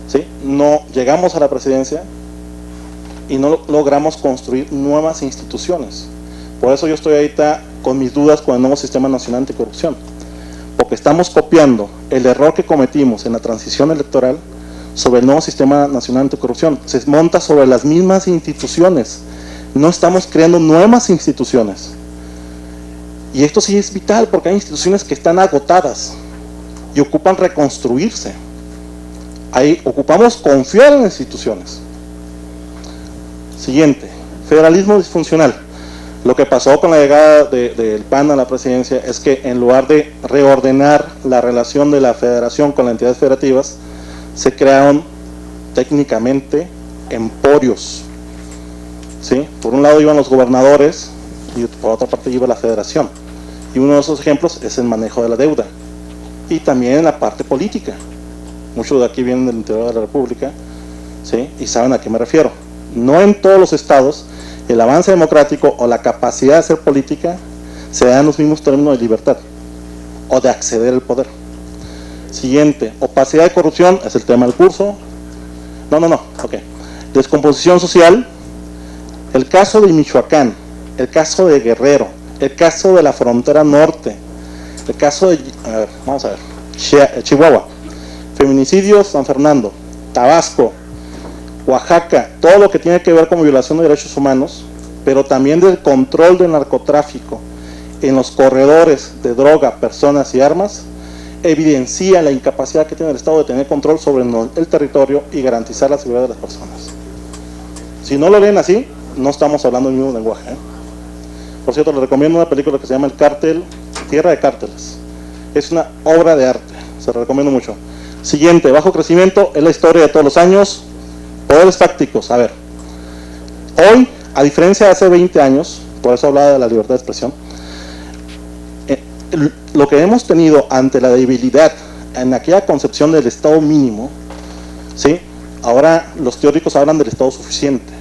¿Sí? No llegamos a la presidencia y no logramos construir nuevas instituciones. Por eso yo estoy ahorita con mis dudas con el nuevo Sistema Nacional Anticorrupción, porque estamos copiando el error que cometimos en la transición electoral sobre el nuevo Sistema Nacional Anticorrupción. Se monta sobre las mismas instituciones, no estamos creando nuevas instituciones. Y esto sí es vital, porque hay instituciones que están agotadas y ocupan reconstruirse. Ahí ocupamos confiar en las instituciones. Siguiente, federalismo disfuncional. Lo que pasó con la llegada del PAN a la presidencia es que en lugar de reordenar la relación de la federación con las entidades federativas, se crearon técnicamente emporios. ¿Sí? Por un lado iban los gobernadores y por otra parte iba la federación. Y uno de esos ejemplos es el manejo de la deuda. Y también en la parte política. Muchos de aquí vienen del interior de la República, ¿sí? Y saben a qué me refiero. No en todos los estados el avance democrático o la capacidad de hacer política se da en los mismos términos de libertad o de acceder al poder. Siguiente, opacidad y corrupción, es el tema del curso. Ok. Descomposición social, el caso de Michoacán, el caso de Guerrero, el caso de la frontera norte, el caso de, Chihuahua, feminicidios, San Fernando, Tabasco, Oaxaca, todo lo que tiene que ver con violación de derechos humanos, pero también del control del narcotráfico en los corredores de droga, personas y armas, evidencia la incapacidad que tiene el Estado de tener control sobre el territorio y garantizar la seguridad de las personas. Si no lo ven así, no estamos hablando el mismo lenguaje, ¿eh? Por cierto, les recomiendo una película que se llama El Cártel, Tierra de Cárteles. Es una obra de arte, se la recomiendo mucho. Siguiente, bajo crecimiento, es la historia de todos los años. Poderes fácticos, a ver. Hoy, a diferencia de hace 20 años, por eso hablaba de la libertad de expresión, lo que hemos tenido ante la debilidad en aquella concepción del Estado mínimo, ¿sí? Ahora los teóricos hablan del Estado suficiente,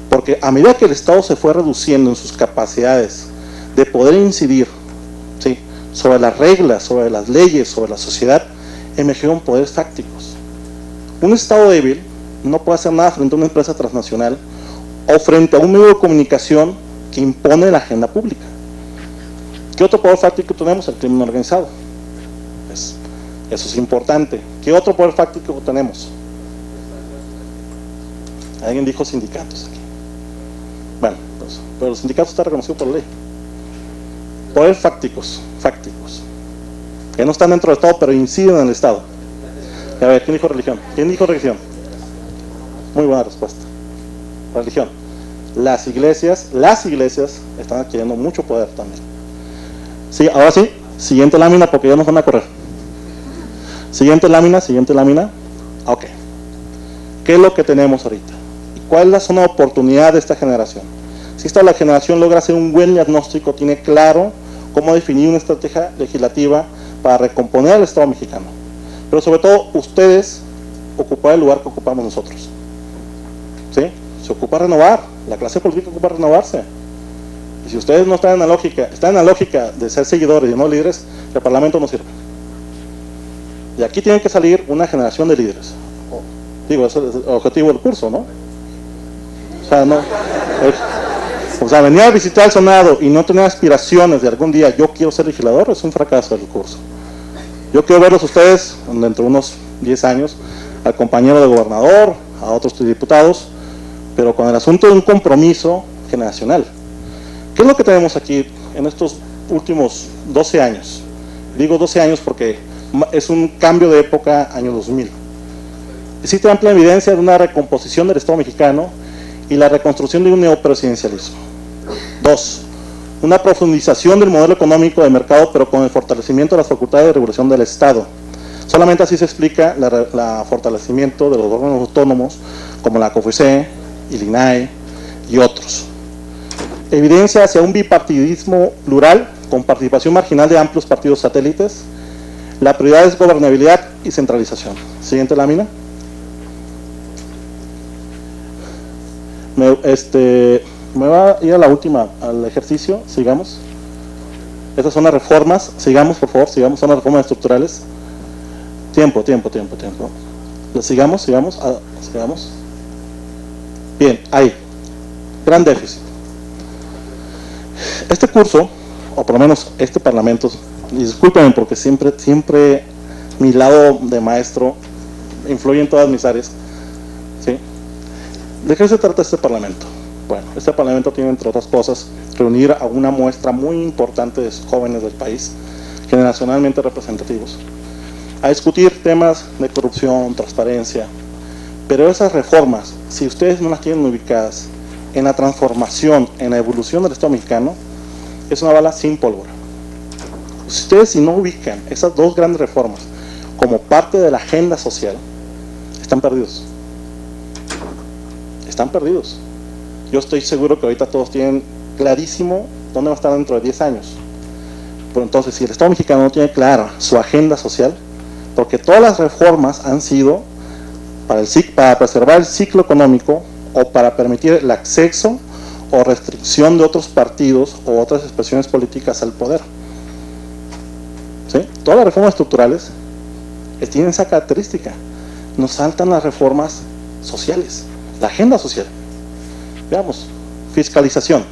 porque a medida que el Estado se fue reduciendo en sus capacidades de poder incidir, ¿sí?, sobre las reglas, sobre las leyes, sobre la sociedad, emergieron poderes fácticos. Un Estado débil no puede hacer nada frente a una empresa transnacional o frente a un medio de comunicación que impone la agenda pública. ¿Qué otro poder fáctico tenemos? El crimen organizado. Eso es importante. ¿Qué otro poder fáctico tenemos? Alguien dijo sindicatos aquí. Bueno, pues, pero los sindicatos están reconocidos por la ley. Poderes fácticos, que no están dentro del Estado, pero inciden en el Estado. A ver, ¿quién dijo religión? ¿Quién dijo religión? Muy buena respuesta. Religión. Las iglesias están adquiriendo mucho poder también. Sí, ahora sí, siguiente lámina porque ya nos van a correr. Siguiente lámina. Ok. ¿Qué es lo que tenemos ahorita? ¿Y cuál es la zona de oportunidad de esta generación? Si esta generación logra hacer un buen diagnóstico, tiene claro cómo definir una estrategia legislativa para recomponer al Estado mexicano, pero sobre todo ustedes ocupar el lugar que ocupamos nosotros. ¿Sí? Se ocupa renovar, la clase política ocupa renovarse. Y si ustedes no están en la lógica de ser seguidores y no líderes, el Parlamento no sirve. Y aquí tiene que salir una generación de líderes. Digo, ese es el objetivo del curso, ¿no? O sea, no. Venir a visitar el Senado y no tener aspiraciones de algún día yo quiero ser legislador es un fracaso del curso. Yo quiero verlos ustedes dentro de unos 10 años, al compañero de gobernador, a otros diputados, pero con el asunto de un compromiso generacional. ¿Qué es lo que tenemos aquí en estos últimos 12 años? Digo 12 años porque es un cambio de época, año 2000. Existe amplia evidencia de una recomposición del Estado mexicano y la reconstrucción de un neopresidencialismo. 2. Una profundización del modelo económico de mercado, pero con el fortalecimiento de las facultades de regulación del Estado. Solamente así se explica el fortalecimiento de los órganos autónomos, como la COFECE, el INAE y otros. Evidencia hacia un bipartidismo plural, con participación marginal de amplios partidos satélites. La prioridad es gobernabilidad y centralización. Siguiente lámina. Me va a ir a la última, al ejercicio, sigamos. Estas son las reformas, sigamos por favor, sigamos, son las reformas estructurales. Tiempo. Sigamos. Bien, ahí. Gran déficit. Este curso, o por lo menos este parlamento, y discúlpenme porque siempre mi lado de maestro influye en todas mis áreas, ¿sí? ¿De qué se trata este parlamento? Bueno, este parlamento tiene, entre otras cosas, reunir a una muestra muy importante de jóvenes del país, generacionalmente representativos, a discutir temas de corrupción, transparencia, pero esas reformas, si ustedes no las tienen ubicadas en la transformación, en la evolución del Estado mexicano, es una bala sin pólvora. Si no ubican esas dos grandes reformas como parte de la agenda social, están perdidos. Están perdidos. Yo estoy seguro que ahorita todos tienen clarísimo dónde va a estar dentro de 10 años. Pero entonces, si el Estado mexicano no tiene clara su agenda social, porque todas las reformas han sido para preservar el ciclo económico o para permitir el acceso o restricción de otros partidos o otras expresiones políticas al poder. ¿Sí? Todas las reformas estructurales tienen esa característica. Nos saltan las reformas sociales, la agenda social. Veamos, fiscalización,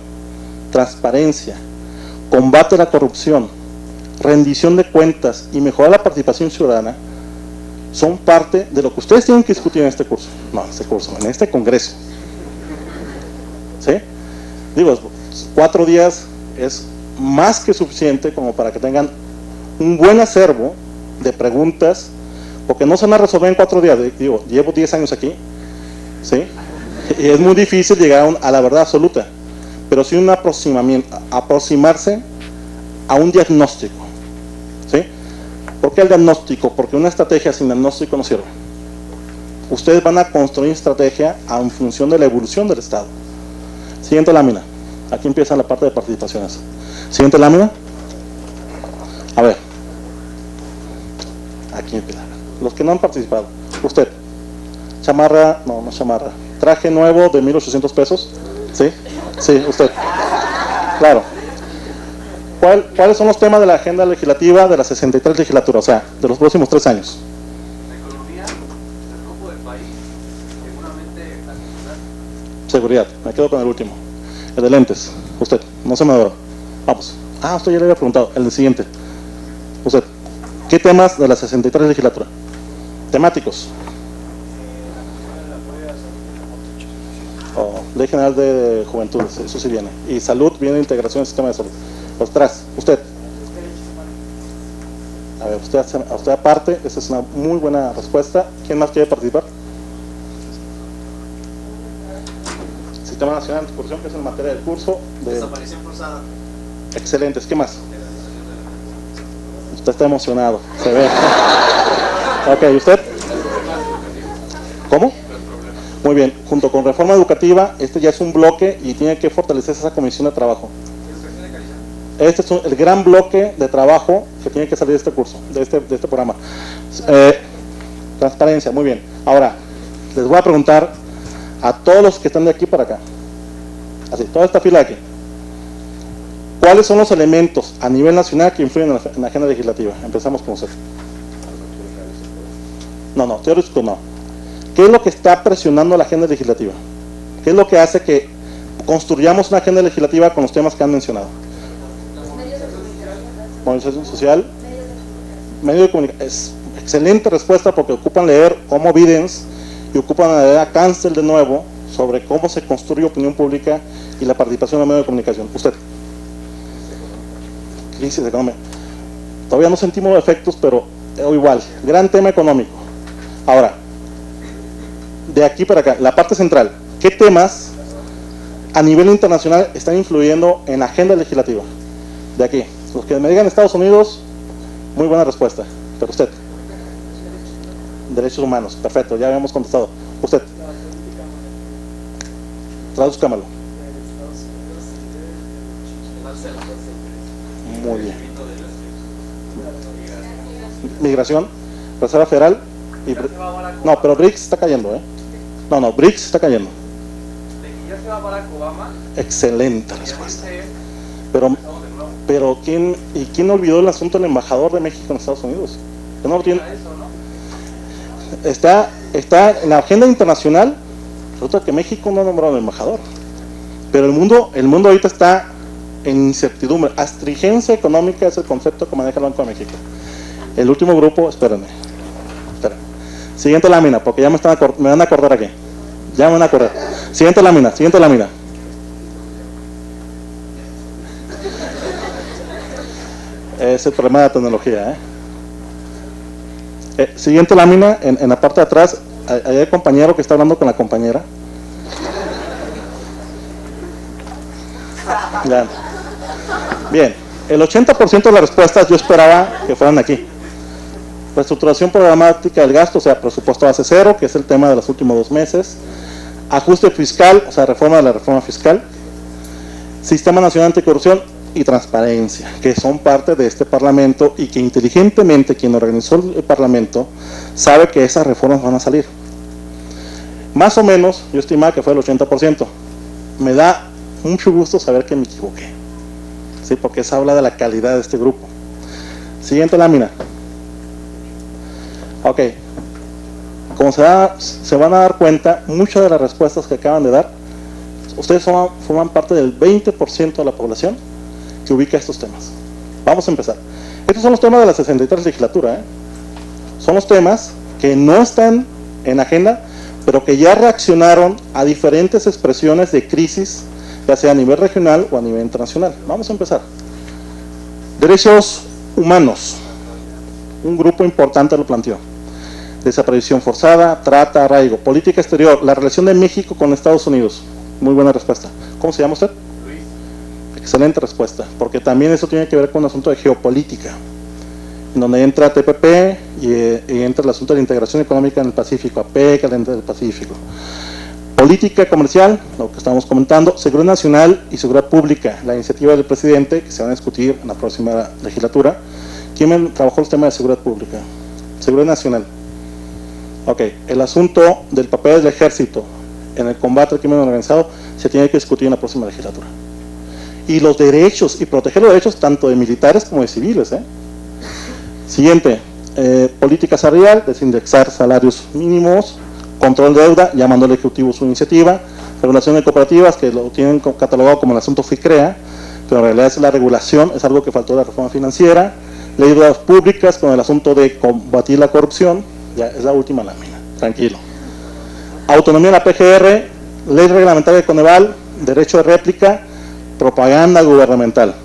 transparencia, combate a la corrupción, rendición de cuentas y mejorar la participación ciudadana son parte de lo que ustedes tienen que discutir en este curso. No, en este congreso. ¿Sí? Digo, 4 días es más que suficiente como para que tengan un buen acervo de preguntas, porque no se van a resolver en 4 días. Digo, llevo 10 años aquí, ¿sí? Y es muy difícil llegar a la verdad absoluta, pero sí un aproximarse a un diagnóstico, ¿sí? ¿Por qué el diagnóstico? Porque una estrategia sin diagnóstico no sirve. Ustedes van a construir estrategia en función de la evolución del Estado. Siguiente lámina. Aquí empieza la parte de participaciones. Siguiente lámina. A ver. Aquí empieza. Los que no han participado. Usted. Chamarra, no chamarra. Traje nuevo de 1,800 pesos. ¿Sí? Sí, usted. Claro. ¿Cuáles son los temas de la agenda legislativa de la 63 legislatura? O sea, de los próximos 3 años. La economía, el rumbo del país, seguramente la seguridad. Me quedo con el último. El de lentes. Usted. No se me adora. Vamos. Usted ya le había preguntado. El siguiente. Usted. ¿Qué temas de la 63 legislatura? Temáticos. Ley General de Juventud, eso sí viene. Y salud, viene integración del sistema de salud. Los tres, usted. A ver, usted aparte, esa es una muy buena respuesta. ¿Quién más quiere participar? Sistema Nacional de Anticorrupción, que es en materia del curso. desaparición forzada. Excelentes, ¿qué más? Usted está emocionado, se ve. Ok, ¿usted? ¿Cómo? Muy bien, junto con reforma educativa, este ya es un bloque y tiene que fortalecerse esa comisión de trabajo. Este es el gran bloque de trabajo que tiene que salir de este curso, de este programa. Transparencia, muy bien. Ahora, les voy a preguntar a todos los que están de aquí para acá, así, toda esta fila de aquí, ¿cuáles son los elementos a nivel nacional que influyen en la agenda legislativa? Empezamos con usted. No, teórico no. ¿Qué es lo que está presionando la agenda legislativa? ¿Qué es lo que hace que construyamos una agenda legislativa con los temas que han mencionado? Movilización social, medio de comunicación. Es excelente respuesta porque ocupan leer Homo Videns y ocupan leer a Cancel de nuevo sobre cómo se construye opinión pública y la participación en medio de comunicación. Usted. Crisis económica. Todavía no sentimos los efectos, pero igual. Gran tema económico. Ahora, de aquí para acá, la parte central. ¿Qué temas a nivel internacional están influyendo en la agenda legislativa? De aquí. Los que me digan Estados Unidos, muy buena respuesta. Pero usted. Derechos humanos, perfecto, ya habíamos contestado. Usted. Tradúzcamelo. Muy bien. Migración, Reserva Federal. Y no, pero BRICS está cayendo, No, BRICS está cayendo. ¿Ya se va Barack Obama? Excelente respuesta. Pero ¿quién olvidó el asunto del embajador de México en Estados Unidos? No lo tiene. Está en la agenda internacional. Resulta que México no ha nombrado al embajador. Pero el mundo ahorita está en incertidumbre. Astrigencia económica es el concepto que maneja el Banco de México. El último grupo, espérenme. Siguiente lámina, porque ya me van a acordar aquí. Ya me van a acordar. Siguiente lámina. Es el problema de la tecnología, siguiente lámina, en la parte de atrás, hay el compañero que está hablando con la compañera. Ya. Bien, el 80% de las respuestas yo esperaba que fueran aquí. Reestructuración programática del gasto, o sea, presupuesto base cero, que es el tema de los últimos 2 meses. Ajuste fiscal, o sea, reforma de la reforma fiscal. Sistema Nacional Anticorrupción y transparencia, que son parte de este Parlamento y que inteligentemente quien organizó el Parlamento sabe que esas reformas van a salir. Más o menos, yo estimaba que fue el 80%. Me da mucho gusto saber que me equivoqué, ¿sí? Porque eso habla de la calidad de este grupo. Siguiente lámina. Ok, como se van a dar cuenta, muchas de las respuestas que acaban de dar, ustedes forman parte del 20% de la población que ubica estos temas. Vamos a empezar. Estos son los temas de la 63 legislatura, Son los temas que no están en agenda, pero que ya reaccionaron a diferentes expresiones de crisis, ya sea a nivel regional o a nivel internacional. Vamos a empezar. Derechos humanos. Un grupo importante lo planteó. Desaparición forzada, trata, arraigo. Política exterior, la relación de México con Estados Unidos. Muy buena respuesta. ¿Cómo se llama usted? Luis. Excelente respuesta, porque también eso tiene que ver con un asunto de geopolítica, en donde entra TPP y entra el asunto de la integración económica en el Pacífico, APEC, el del Pacífico. Política comercial, lo que estamos comentando, seguridad nacional y seguridad pública, la iniciativa del presidente que se van a discutir en la próxima legislatura. ¿Quién trabajó el tema de seguridad pública? Seguridad nacional. Ok, el asunto del papel del ejército en el combate al crimen organizado se tiene que discutir en la próxima legislatura. Y los derechos, y proteger los derechos tanto de militares como de civiles. Siguiente, política salarial, desindexar salarios mínimos, control de deuda, llamando al Ejecutivo su iniciativa, regulación de cooperativas, que lo tienen catalogado como el asunto FICREA, pero en realidad es la regulación, es algo que faltó de la reforma financiera, ley de deudas públicas con el asunto de combatir la corrupción, ya es la última lámina, tranquilo. Autonomía de la PGR, ley reglamentaria de Coneval, derecho de réplica, propaganda gubernamental.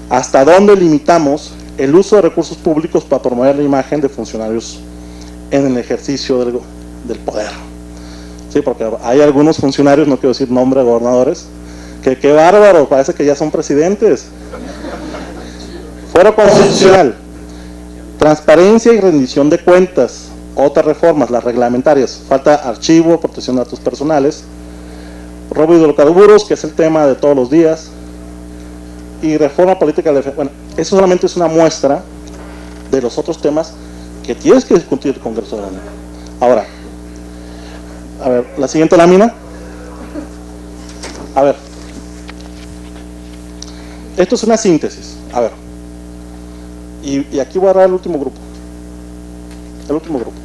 ¿Hasta dónde limitamos el uso de recursos públicos para promover la imagen de funcionarios en el ejercicio del poder? Sí, porque hay algunos funcionarios, no quiero decir nombre, gobernadores, que qué bárbaro, parece que ya son presidentes. Fuero constitucional, transparencia y rendición de cuentas. Otras reformas, las reglamentarias, falta archivo, protección de datos personales, robo de hidrocarburos, que es el tema de todos los días, y reforma política de defensa. Bueno, eso solamente es una muestra de los otros temas que tienes que discutir el Congreso de la Unión. Ahora, a ver, la siguiente lámina. A ver, esto es una síntesis. A ver, y aquí voy a dar el último grupo. El último grupo.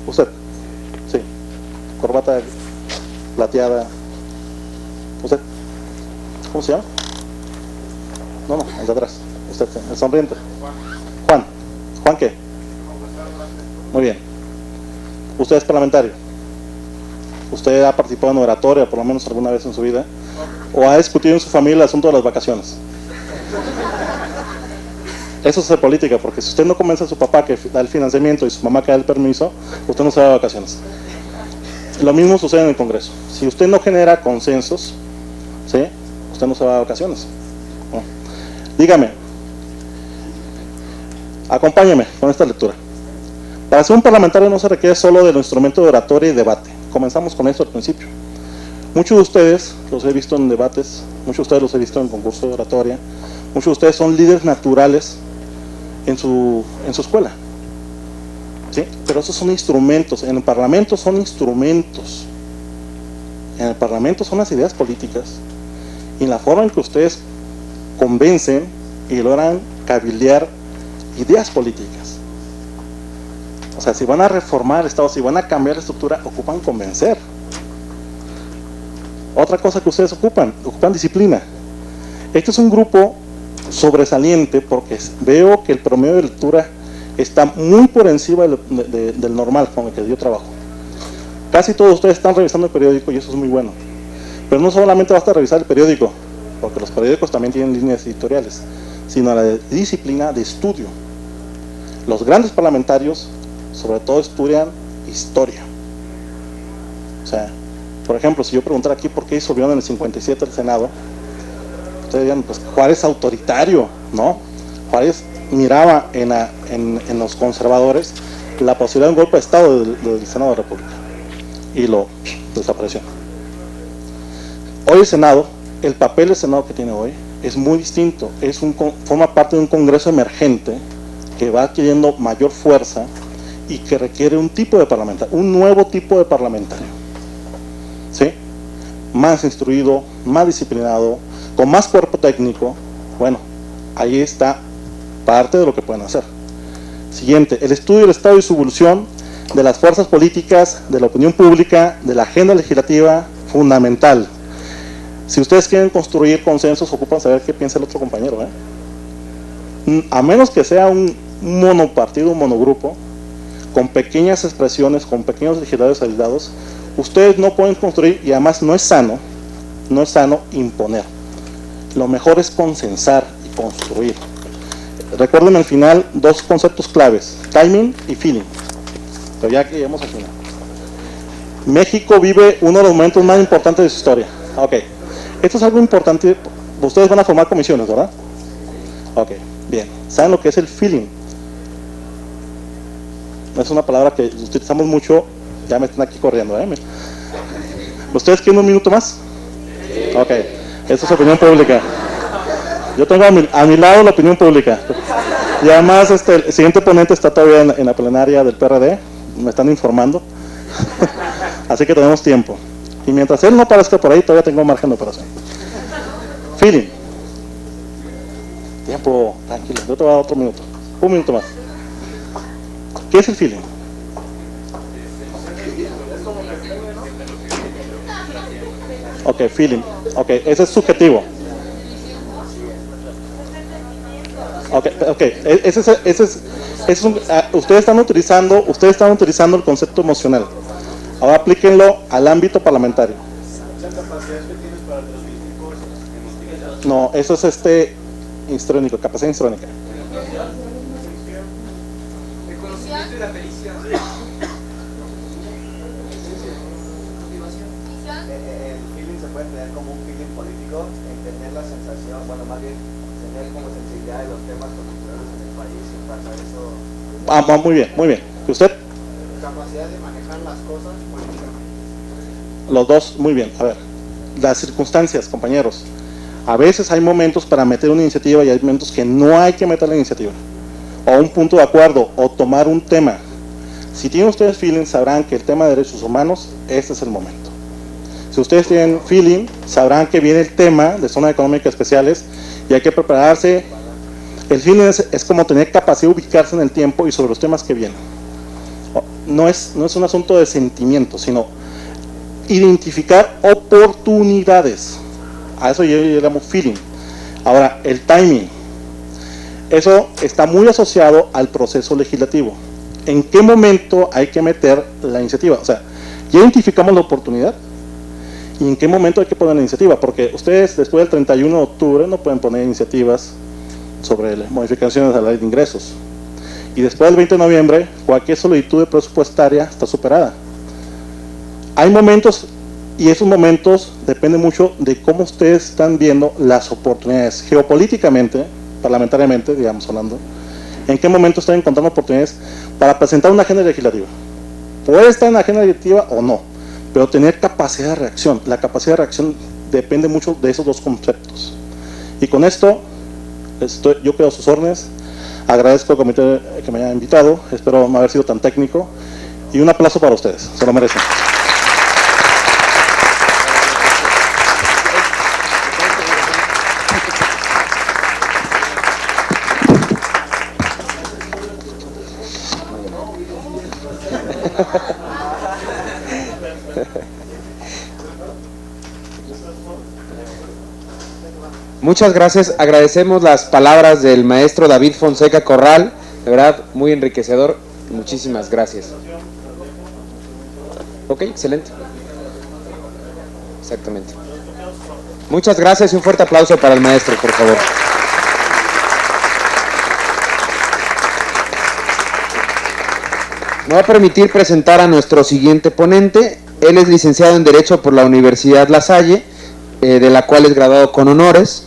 Usted, sí, corbata plateada. ¿Usted? ¿Cómo se llama? No, el de atrás. Usted, el sonriente. Juan. ¿Juan qué? Muy bien. Usted es parlamentario. ¿Usted ha participado en oratoria por lo menos alguna vez en su vida? ¿O ha discutido en su familia el asunto de las vacaciones? Eso es de política, porque si usted no convence a su papá que da el financiamiento y su mamá que da el permiso, usted no se va de vacaciones. Lo mismo sucede en el Congreso. Si usted no genera consensos, ¿sí?, usted no se va de vacaciones. ¿No? Dígame, acompáñeme con esta lectura. Para ser un parlamentario no se requiere solo del instrumento de oratoria y debate. Comenzamos con esto al principio. Muchos de ustedes los he visto en debates, muchos de ustedes los he visto en concurso de oratoria, muchos de ustedes son líderes naturales en su escuela. ¿Sí? Pero esos son instrumentos. En el Parlamento son instrumentos. En el Parlamento son las ideas políticas. Y la forma en que ustedes convencen y logran cabildear ideas políticas. O sea, si van a reformar el Estado, si van a cambiar la estructura, ocupan convencer. Otra cosa que ustedes ocupan disciplina. Este es un grupo sobresaliente porque veo que el promedio de lectura está muy por encima del normal con el que yo trabajo. Casi todos ustedes están revisando el periódico y eso es muy bueno. Pero no solamente basta revisar el periódico, porque los periódicos también tienen líneas editoriales, sino la disciplina de estudio. Los grandes parlamentarios, sobre todo, estudian historia. O sea, por ejemplo, si yo preguntara aquí por qué disolvieron en el 57 el Senado, ustedes dirían, pues Juárez autoritario, ¿no? Juárez miraba en los conservadores la posibilidad de un golpe de Estado del Senado de la República y lo desapareció. Hoy el Senado, el papel del Senado que tiene hoy es muy distinto, forma parte de un Congreso emergente que va adquiriendo mayor fuerza y que requiere un tipo de parlamentario, un nuevo tipo de parlamentario, ¿sí? Más instruido, más disciplinado, con más cuerpo técnico. Bueno, ahí está parte de lo que pueden hacer. Siguiente, el estudio del estado y su evolución de las fuerzas políticas, de la opinión pública, de la agenda legislativa, fundamental. Si ustedes quieren construir consensos, ocupan saber qué piensa el otro compañero, A menos que sea un monopartido, un monogrupo, con pequeñas expresiones, con pequeños legisladores aislados, ustedes no pueden construir, y además no es sano imponer. Lo mejor es consensar y construir. Recuerden al final dos conceptos claves: timing y feeling. Pero ya que llegamos al final. México vive uno de los momentos más importantes de su historia. Ok, esto es algo importante. Ustedes van a formar comisiones, ¿verdad? Ok, bien. ¿Saben lo que es el feeling? Es una palabra que utilizamos mucho. Ya me están aquí corriendo, ¿Ustedes quieren un minuto más? Ok, esta es opinión pública. Yo tengo a mi lado la opinión pública. Y además el siguiente ponente está todavía en la plenaria del PRD. Me están informando. Así que tenemos tiempo. Y mientras él no aparezca por ahí, todavía tengo margen de operación. Feeling. Tiempo, tranquilo. Yo te voy a dar otro minuto. Un minuto más. ¿Qué es el feeling? Ok, feeling. Ok, ese es subjetivo. Ok, ustedes están utilizando el concepto emocional. Ahora aplíquenlo al ámbito parlamentario. No, eso es histriónico, capacidad histriónica. El conocimiento y la pericia. El feeling se puede tener como un feeling político, entender la sensación, bueno, más bien tener como sensibilidad de los temas constitucionales en el país y pasar eso. Muy bien, muy bien. ¿Y usted? Capacidad de manejar las cosas políticamente. Los dos, muy bien. A ver, las circunstancias, compañeros. A veces hay momentos para meter una iniciativa y hay momentos que no hay que meter la iniciativa. O un punto de acuerdo, o tomar un tema. Si tienen ustedes feeling, sabrán que el tema de derechos humanos, este es el momento. Si ustedes tienen feeling, sabrán que viene el tema de zonas económicas especiales y hay que prepararse. El feeling es como tener capacidad de ubicarse en el tiempo y sobre los temas que vienen. No es un asunto de sentimiento, sino identificar oportunidades. A eso yo llamo feeling. Ahora, el timing. Eso está muy asociado al proceso legislativo. ¿En qué momento hay que meter la iniciativa? O sea, ya identificamos la oportunidad y en qué momento hay que poner la iniciativa, porque ustedes después del 31 de octubre no pueden poner iniciativas sobre modificaciones a la ley de ingresos. Y después del 20 de noviembre, cualquier solicitud presupuestaria está superada. Hay momentos, y esos momentos dependen mucho de cómo ustedes están viendo las oportunidades geopolíticamente, parlamentariamente, digamos hablando, en qué momento están encontrando oportunidades para presentar una agenda legislativa. Puede estar en la agenda legislativa o no, pero tener capacidad de reacción. La capacidad de reacción depende mucho de esos dos conceptos. Y con esto, yo quedo a sus órdenes. Agradezco al comité que me haya invitado, espero no haber sido tan técnico, y un aplauso para ustedes, se lo merecen. Muchas gracias, agradecemos las palabras del maestro David Fonseca Corral, de verdad muy enriquecedor, muchísimas gracias. Ok, excelente. Exactamente. Muchas gracias y un fuerte aplauso para el maestro, por favor. Me va a permitir presentar a nuestro siguiente ponente. Él es licenciado en Derecho por la Universidad La Salle, de la cual es graduado con honores.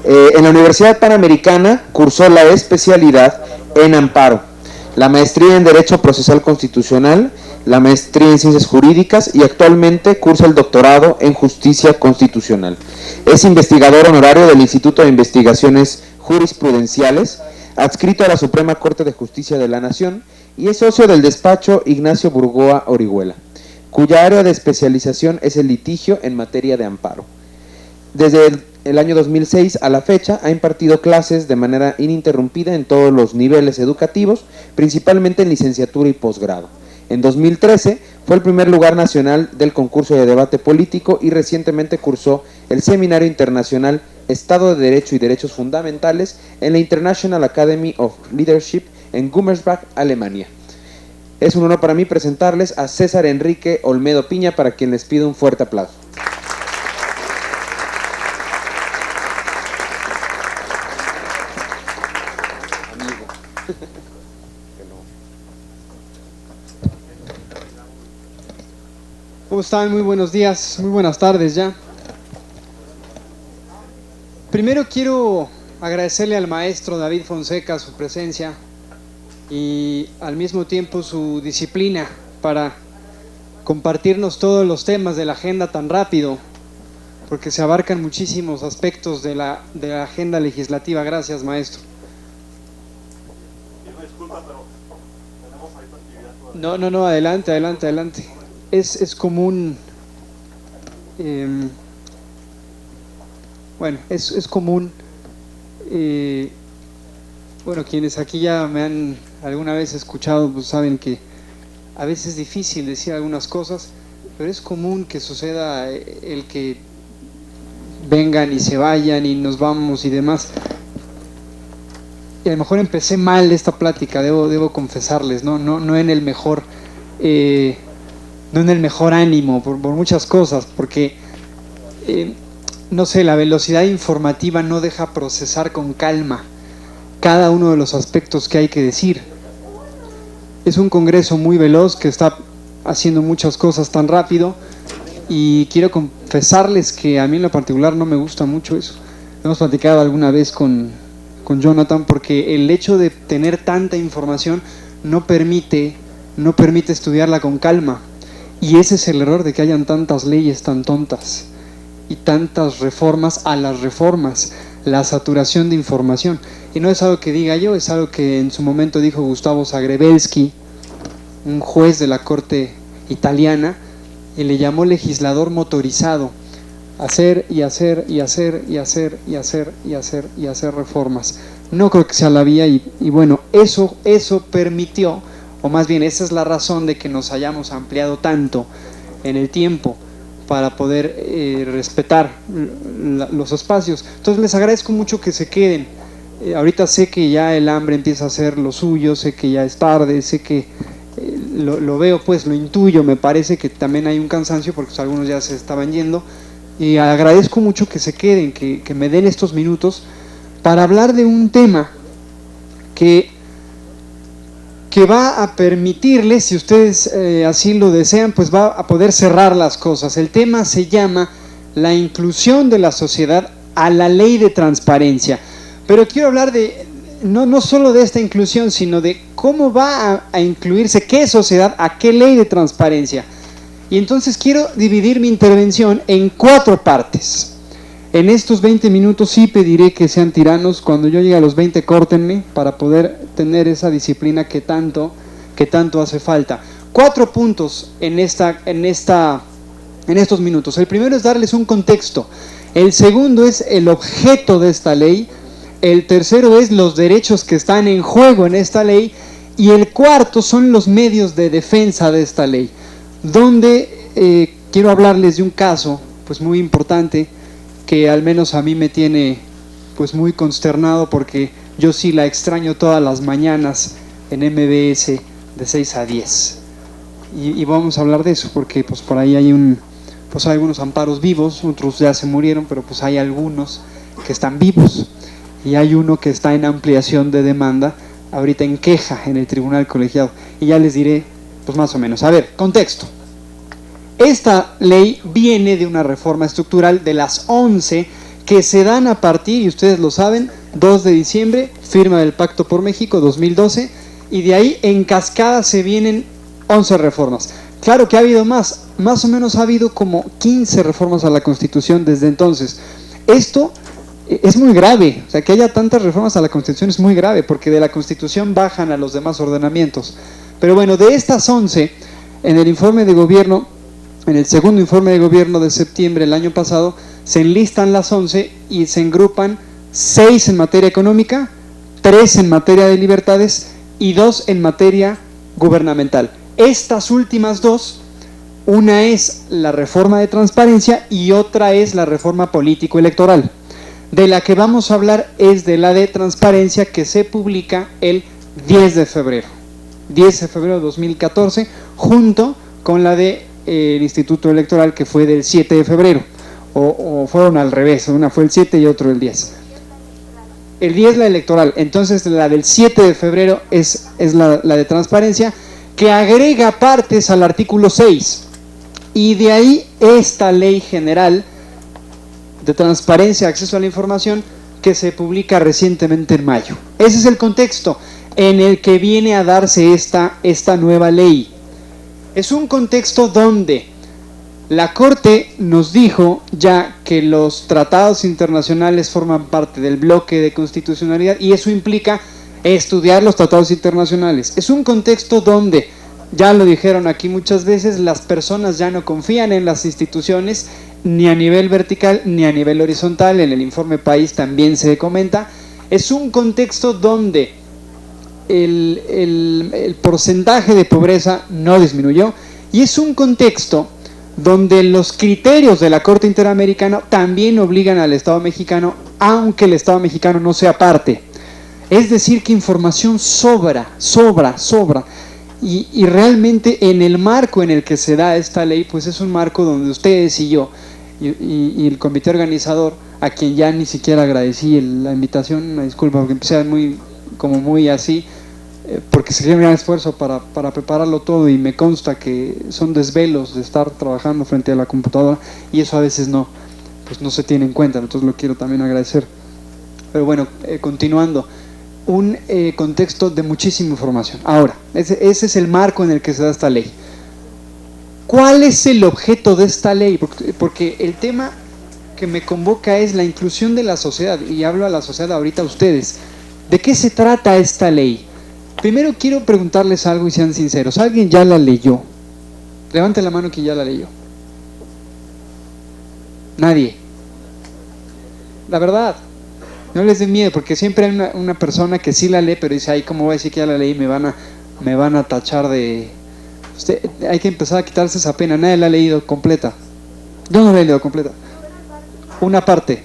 En la Universidad Panamericana cursó la especialidad en amparo, la maestría en Derecho Procesal Constitucional, la maestría en Ciencias Jurídicas y actualmente cursa el doctorado en Justicia Constitucional. Es investigador honorario del Instituto de Investigaciones Jurisprudenciales, adscrito a la Suprema Corte de Justicia de la Nación, y es socio del despacho Ignacio Burgoa Orihuela, cuya área de especialización es el litigio en materia de amparo. Desde el año 2006 a la fecha ha impartido clases de manera ininterrumpida en todos los niveles educativos, principalmente en licenciatura y posgrado. En 2013 fue el primer lugar nacional del concurso de debate político y recientemente cursó el Seminario Internacional Estado de Derecho y Derechos Fundamentales en la International Academy of Leadership en Gummersbach, Alemania. Es un honor para mí presentarles a César Enrique Olmedo Piña, para quien les pido un fuerte aplauso. ¿Cómo están? Muy buenos días, muy buenas tardes ya. Primero quiero agradecerle al maestro David Fonseca su presencia y al mismo tiempo su disciplina para compartirnos todos los temas de la agenda tan rápido, porque se abarcan muchísimos aspectos de la agenda legislativa. Gracias, maestro. No, adelante. Es común, quienes aquí ya me han alguna vez escuchado, pues saben que a veces es difícil decir algunas cosas, pero es común que suceda el que vengan y se vayan y nos vamos y demás. Y a lo mejor empecé mal esta plática, debo confesarles, no en el mejor ánimo, por muchas cosas, porque la velocidad informativa no deja procesar con calma cada uno de los aspectos que hay que decir. Es un congreso muy veloz que está haciendo muchas cosas tan rápido, y quiero confesarles que a mí en lo particular no me gusta mucho eso. Hemos platicado alguna vez con Jonathan, porque el hecho de tener tanta información no permite estudiarla con calma, y ese es el error de que hayan tantas leyes tan tontas. y tantas reformas a las reformas, la saturación de información. Y no es algo que diga yo, es algo que en su momento dijo Gustavo Zagrebelsky, un juez de la corte italiana, y le llamó legislador motorizado. Hacer y hacer y hacer y hacer y hacer y hacer y hacer reformas. No creo que sea la vía y bueno, eso permitió, o más bien esa es la razón de que nos hayamos ampliado tanto en el tiempo para poder respetar los espacios. Entonces les agradezco mucho que se queden. Ahorita sé que ya el hambre empieza a hacer lo suyo, sé que ya es tarde, sé que lo veo, pues lo intuyo, me parece que también hay un cansancio porque pues, algunos ya se estaban yendo. Y agradezco mucho que se queden, que me den estos minutos para hablar de un tema que va a permitirles, si ustedes así lo desean, pues va a poder cerrar las cosas. El tema se llama la inclusión de la sociedad a la ley de transparencia. Pero quiero hablar de no solo de esta inclusión, sino de cómo va a incluirse, qué sociedad, a qué ley de transparencia. Y entonces quiero dividir mi intervención en 4 partes. En estos 20 minutos sí pediré que sean tiranos. Cuando yo llegue a los 20, córtenme para poder tener esa disciplina que tanto hace falta. 4 puntos en estos minutos. El primero es darles un contexto. El segundo es el objeto de esta ley. El tercero es los derechos que están en juego en esta ley. Y el cuarto son los medios de defensa de esta ley, donde quiero hablarles de un caso pues muy importante que al menos a mí me tiene pues muy consternado, porque yo sí la extraño todas las mañanas en MBS de 6 a 10 y vamos a hablar de eso porque pues por ahí hay hay algunos amparos vivos, otros ya se murieron, pero pues hay algunos que están vivos y hay uno que está en ampliación de demanda ahorita en queja en el tribunal colegiado y ya les diré pues más o menos. A ver, contexto. Esta ley viene de una reforma estructural de las 11 que se dan a partir, y ustedes lo saben, 2 de diciembre, firma del Pacto por México 2012, y de ahí en cascada se vienen 11 reformas. Claro que ha habido más o menos ha habido como 15 reformas a la Constitución desde entonces. Esto es muy grave, o sea, que haya tantas reformas a la Constitución es muy grave, porque de la Constitución bajan a los demás ordenamientos. Pero bueno, de estas 11, en el informe de gobierno, en el segundo informe de gobierno de septiembre del año pasado, se enlistan las 11 y se engrupan 6 en materia económica, 3 en materia de libertades y 2 en materia gubernamental. Estas últimas 2, una es la reforma de transparencia y otra es la reforma político-electoral. De la que vamos a hablar es de la de transparencia, que se publica el 10 de febrero. 10 de febrero de 2014, junto con la de el Instituto Electoral, que fue del 7 de febrero, o fueron al revés, una fue el 7 y otro el 10. El 10 la electoral, entonces la del 7 de febrero es la de transparencia, que agrega partes al artículo 6, y de ahí esta ley general de transparencia, acceso a la información, que se publica recientemente en mayo. Ese es el contexto en el que viene a darse esta nueva ley. Es un contexto donde la Corte nos dijo ya que los tratados internacionales forman parte del bloque de constitucionalidad y eso implica estudiar los tratados internacionales. Es un contexto donde, ya lo dijeron aquí muchas veces, las personas ya no confían en las instituciones ni a nivel vertical ni a nivel horizontal. En el informe País también se comenta. Es un contexto donde el porcentaje de pobreza no disminuyó y es un contexto donde los criterios de la Corte Interamericana también obligan al Estado mexicano, aunque el Estado mexicano no sea parte. Es decir, que información sobra y realmente en el marco en el que se da esta ley, pues es un marco donde ustedes y yo y el comité organizador, a quien ya ni siquiera agradecí la invitación, una disculpa porque empecé muy así, porque se dio un gran esfuerzo para prepararlo todo y me consta que son desvelos de estar trabajando frente a la computadora y eso a veces no se tiene en cuenta, entonces lo quiero también agradecer. Pero bueno, continuando, un contexto de muchísima información. Ahora, ese es el marco en el que se da esta ley. ¿Cuál es el objeto de esta ley? Porque el tema que me convoca es la inclusión de la sociedad, y hablo a la sociedad ahorita a ustedes. ¿De qué se trata esta ley? Primero quiero preguntarles algo y sean sinceros. ¿Alguien ya la leyó? Levante la mano quien ya la leyó. Nadie. La verdad, no les dé miedo, porque siempre hay una persona que sí la lee, pero dice, ay, ¿cómo voy a decir que ya la leí? Me van a tachar de... hay que empezar a quitarse esa pena. Nadie la ha leído completa. Yo no la he leído completa. Una parte.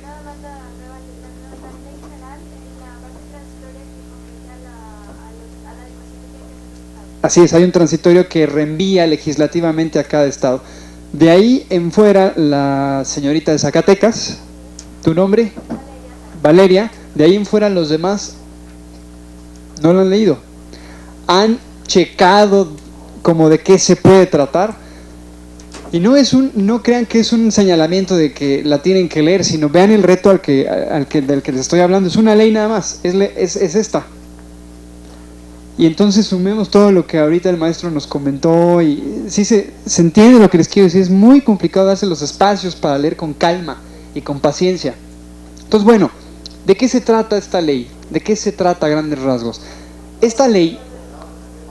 Así es, hay un transitorio que reenvía legislativamente a cada estado. De ahí en fuera, la señorita de Zacatecas, ¿tu nombre? Valeria. De ahí en fuera los demás no lo han leído. Han checado como de qué se puede tratar. Y no crean que es un señalamiento de que la tienen que leer, sino vean el reto del que les estoy hablando. Es una ley nada más, es esta. Y entonces sumemos todo lo que ahorita el maestro nos comentó y sí se entiende lo que les quiero decir. Es muy complicado darse los espacios para leer con calma y con paciencia. Entonces, bueno, ¿de qué se trata esta ley? ¿De qué se trata a grandes rasgos? Esta ley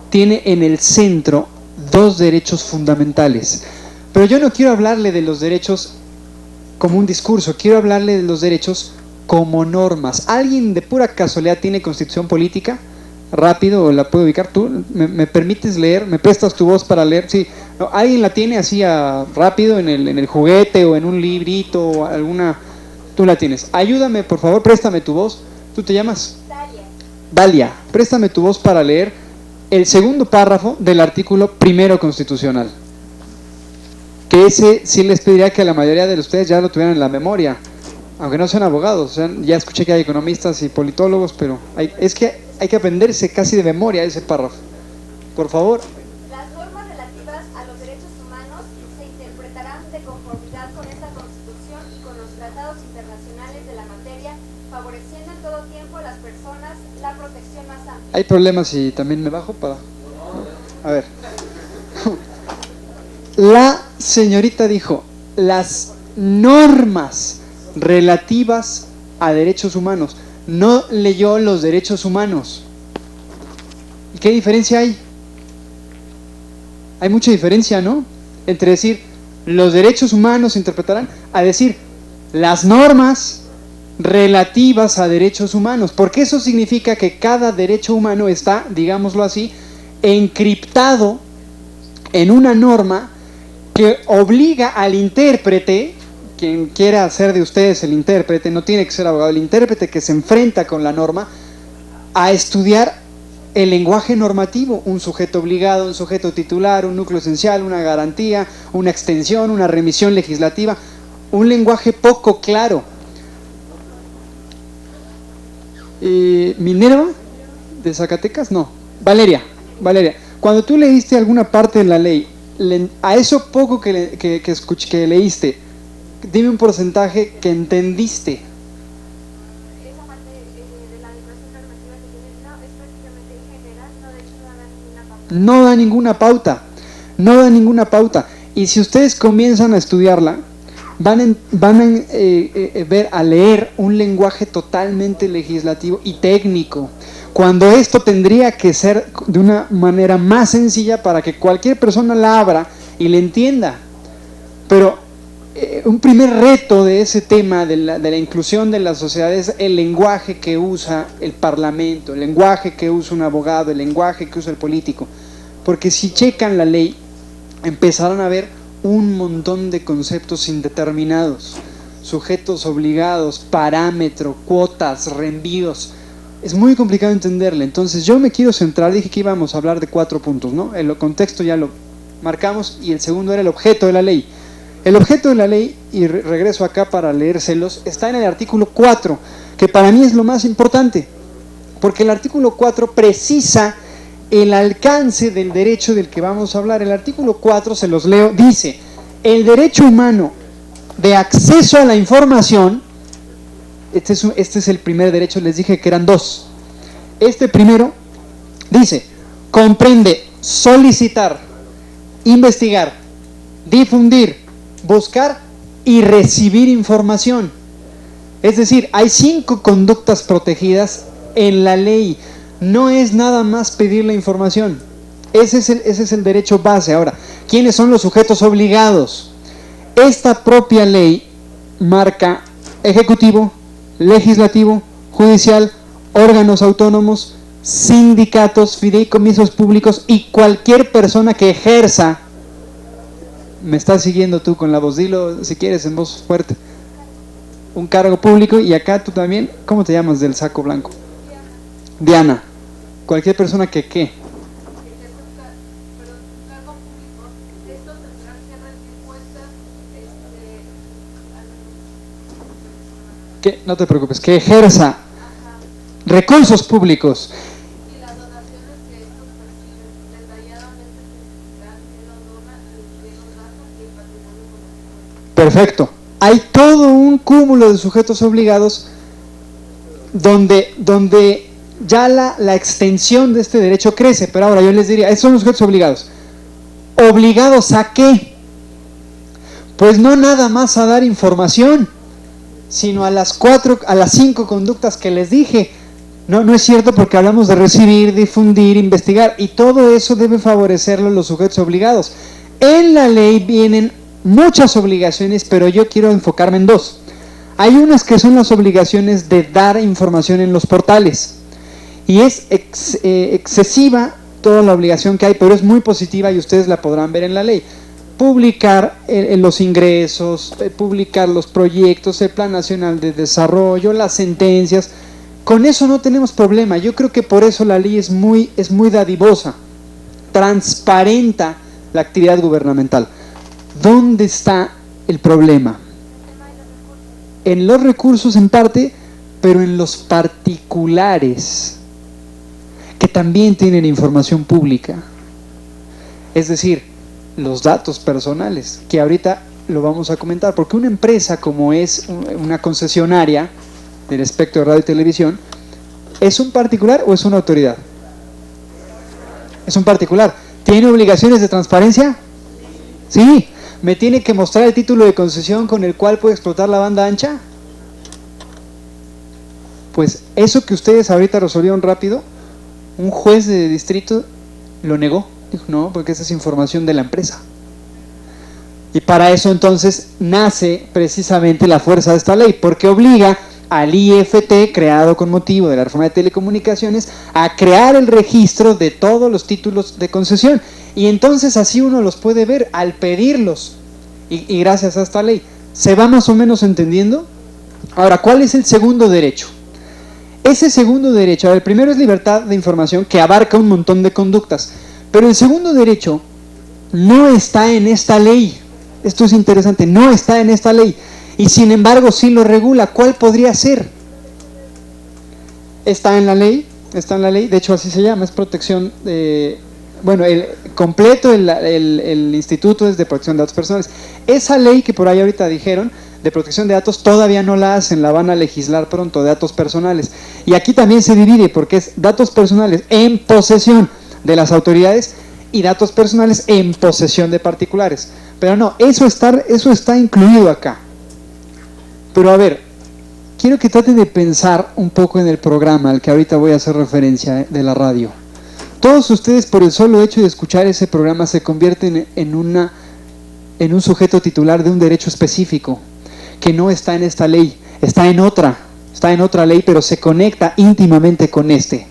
tiene en el centro dos derechos fundamentales. Pero yo no quiero hablarle de los derechos como un discurso, quiero hablarle de los derechos como normas. ¿Alguien de pura casualidad tiene constitución política? Rápido, ¿la puedo ubicar? ¿Tú me permites leer? ¿Me prestas tu voz para leer? Sí. No, ¿alguien la tiene así rápido en el juguete o en un librito o alguna? Tú la tienes. Ayúdame, por favor, préstame tu voz. ¿Tú te llamas? Dalia. Préstame tu voz para leer el segundo párrafo del artículo primero constitucional. Que ese sí les pediría que la mayoría de ustedes ya lo tuvieran en la memoria, aunque no sean abogados. O sea, ya escuché que hay economistas y politólogos, pero es que hay que aprenderse casi de memoria ese párrafo. Por favor. Las normas relativas a los derechos humanos se interpretarán de conformidad con esta Constitución y con los tratados internacionales de la materia, favoreciendo en todo tiempo a las personas la protección más amplia. Hay problemas y también me bajo para... A ver. La señorita dijo, las normas relativas a derechos humanos. No leyó los derechos humanos. ¿Y qué diferencia hay? Hay mucha diferencia, ¿no? Entre decir, los derechos humanos se interpretarán, a decir, las normas relativas a derechos humanos. Porque eso significa que cada derecho humano está, digámoslo así, encriptado en una norma que obliga al intérprete, quien quiera hacer de ustedes el intérprete, no tiene que ser abogado, el intérprete que se enfrenta con la norma, a estudiar el lenguaje normativo, un sujeto obligado, un sujeto titular, un núcleo esencial, una garantía, una extensión, una remisión legislativa, un lenguaje poco claro. ¿Minerva? ¿De Zacatecas? No. Valeria, cuando tú leíste alguna parte de la ley, a eso poco que leíste, dime un porcentaje que entendiste. Esa parte de la declaración normativa que tiene, no, es prácticamente en general, no, de hecho no da ninguna pauta. No da ninguna pauta. Y si ustedes comienzan a estudiarla, van a leer un lenguaje totalmente legislativo y técnico, cuando esto tendría que ser de una manera más sencilla para que cualquier persona la abra y la entienda. Pero un primer reto de ese tema de la inclusión de la sociedad es el lenguaje que usa el parlamento, el lenguaje que usa un abogado, el lenguaje que usa el político. Porque si checan la ley, empezarán a ver un montón de conceptos indeterminados, sujetos obligados, parámetro, cuotas, reenvíos. Es muy complicado entenderle. Entonces yo me quiero centrar, dije que íbamos a hablar de 4 puntos, ¿no? El contexto ya lo marcamos y el segundo era el objeto de la ley. El objeto de la ley, y regreso acá para leérselos, está en el artículo 4, que para mí es lo más importante, porque el artículo 4 precisa el alcance del derecho del que vamos a hablar. El artículo 4, se los leo, dice: el derecho humano de acceso a la información, este es el primer derecho, les dije que eran 2. Este primero dice, comprende solicitar, investigar, difundir, buscar y recibir información. Es decir, hay 5 conductas protegidas en la ley. No es nada más pedir la información. Ese es el derecho base. Ahora, ¿quiénes son los sujetos obligados? Esta propia ley marca ejecutivo, legislativo, judicial, órganos autónomos, sindicatos, fideicomisos públicos y cualquier persona que ejerza. Me estás siguiendo tú con la voz, dilo si quieres en voz fuerte. Un cargo público, y acá tú también, ¿cómo te llamas del saco blanco? Diana. Cualquier persona que ¿qué? Que no te preocupes, que ejerza recursos públicos. Y las donaciones que estos perciben, detalladamente especificar quién los dona, quién los gasta y el patrimonio municipal. Perfecto. Hay todo un cúmulo de sujetos obligados donde ya la extensión de este derecho crece. Pero ahora yo les diría, esos son los sujetos obligados. ¿Obligados a qué? Pues no nada más a dar información, sino a las 5 conductas que les dije. No es cierto, porque hablamos de recibir, difundir, investigar, y todo eso debe favorecerlo los sujetos obligados. En la ley vienen muchas obligaciones, pero yo quiero enfocarme en 2. Hay unas que son las obligaciones de dar información en los portales, y es excesiva toda la obligación que hay, pero es muy positiva y ustedes la podrán ver en la ley. Publicar los ingresos, publicar los proyectos, el Plan Nacional de Desarrollo, las sentencias. Con eso no tenemos problema. Yo creo que por eso la ley es muy dadivosa, transparenta la actividad gubernamental. ¿Dónde está el problema? En los recursos en parte, pero en los particulares, que también tienen información pública. Es decir, los datos personales, que ahorita lo vamos a comentar, porque una empresa como es una concesionaria del espectro de radio y televisión, ¿es un particular o es una autoridad? Es un particular. ¿Tiene obligaciones de transparencia? Sí. ¿Me tiene que mostrar el título de concesión con el cual puede explotar la banda ancha? Pues eso que ustedes ahorita resolvieron rápido, un juez de distrito lo negó. Dijo, no, porque esa es información de la empresa. Y para eso entonces nace precisamente la fuerza de esta ley, porque obliga al IFT, creado con motivo de la reforma de telecomunicaciones, a crear el registro de todos los títulos de concesión. Y entonces así uno los puede ver al pedirlos. Y gracias a esta ley. ¿Se va más o menos entendiendo? Ahora, ¿cuál es el segundo derecho? Ese segundo derecho, el primero es libertad de información, que abarca un montón de conductas. Pero el segundo derecho no está en esta ley. Esto es interesante, no está en esta ley. Y sin embargo sí lo regula. ¿Cuál podría ser? Está en la ley, de hecho así se llama, es protección de... Bueno, el completo, el instituto es de protección de datos personales. Esa ley que por ahí ahorita dijeron, de protección de datos, todavía no la hacen, la van a legislar pronto, de datos personales. Y aquí también se divide, porque es datos personales en posesión de las autoridades y datos personales en posesión de particulares. Pero no, eso está incluido acá. Pero a ver, quiero que traten de pensar un poco en el programa al que ahorita voy a hacer referencia de la radio. Todos ustedes, por el solo hecho de escuchar ese programa, se convierten en un sujeto titular de un derecho específico que no está en esta ley, está en otra ley, pero se conecta íntimamente con este.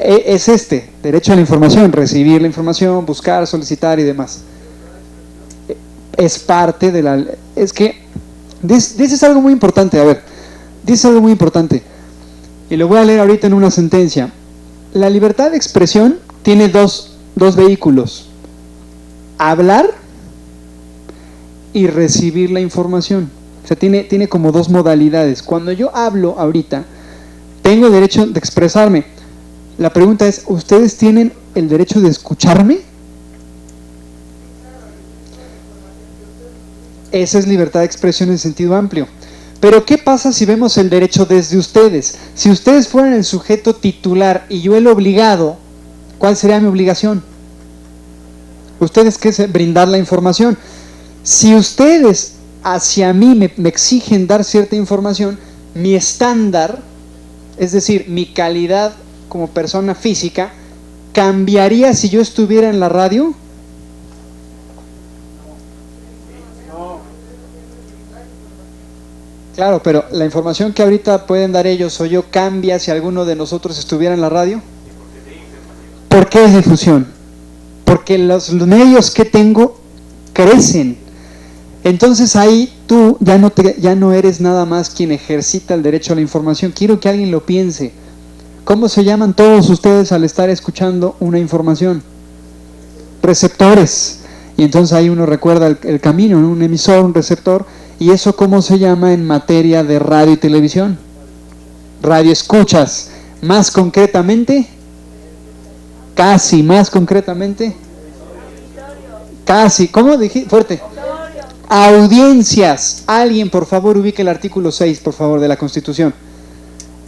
Es este, derecho a la información, recibir la información, buscar, solicitar y demás. Es parte de la... Es que dices algo muy importante, a ver, dices algo muy importante, y lo voy a leer ahorita en una sentencia. La libertad de expresión tiene dos vehículos: hablar y recibir la información. O sea, tiene como 2 modalidades. Cuando yo hablo ahorita, tengo derecho de expresarme. La pregunta es, ¿ustedes tienen el derecho de escucharme? Esa es libertad de expresión en sentido amplio. Pero ¿qué pasa si vemos el derecho desde ustedes? Si ustedes fueran el sujeto titular y yo el obligado, ¿cuál sería mi obligación? Ustedes, ¿qué es? Brindar la información. Si ustedes hacia mí me exigen dar cierta información, mi estándar, es decir, mi calidad como persona física, ¿cambiaría si yo estuviera en la radio? Claro, pero la información que ahorita pueden dar ellos o yo cambia si alguno de nosotros estuviera en la radio. ¿Por qué es difusión? Porque los medios que tengo crecen. Entonces ahí tú ya no eres nada más quien ejercita el derecho a la información. Quiero que alguien lo piense. ¿Cómo se llaman todos ustedes al estar escuchando una información? Receptores. Y entonces ahí uno recuerda el camino, ¿no? Un emisor, un receptor. ¿Y eso cómo se llama en materia de radio y televisión? Radio escuchas. Más concretamente, casi más concretamente, casi, ¿cómo dije? Fuerte. Audiencias. Alguien, por favor, ubique el artículo 6, por favor, de la Constitución.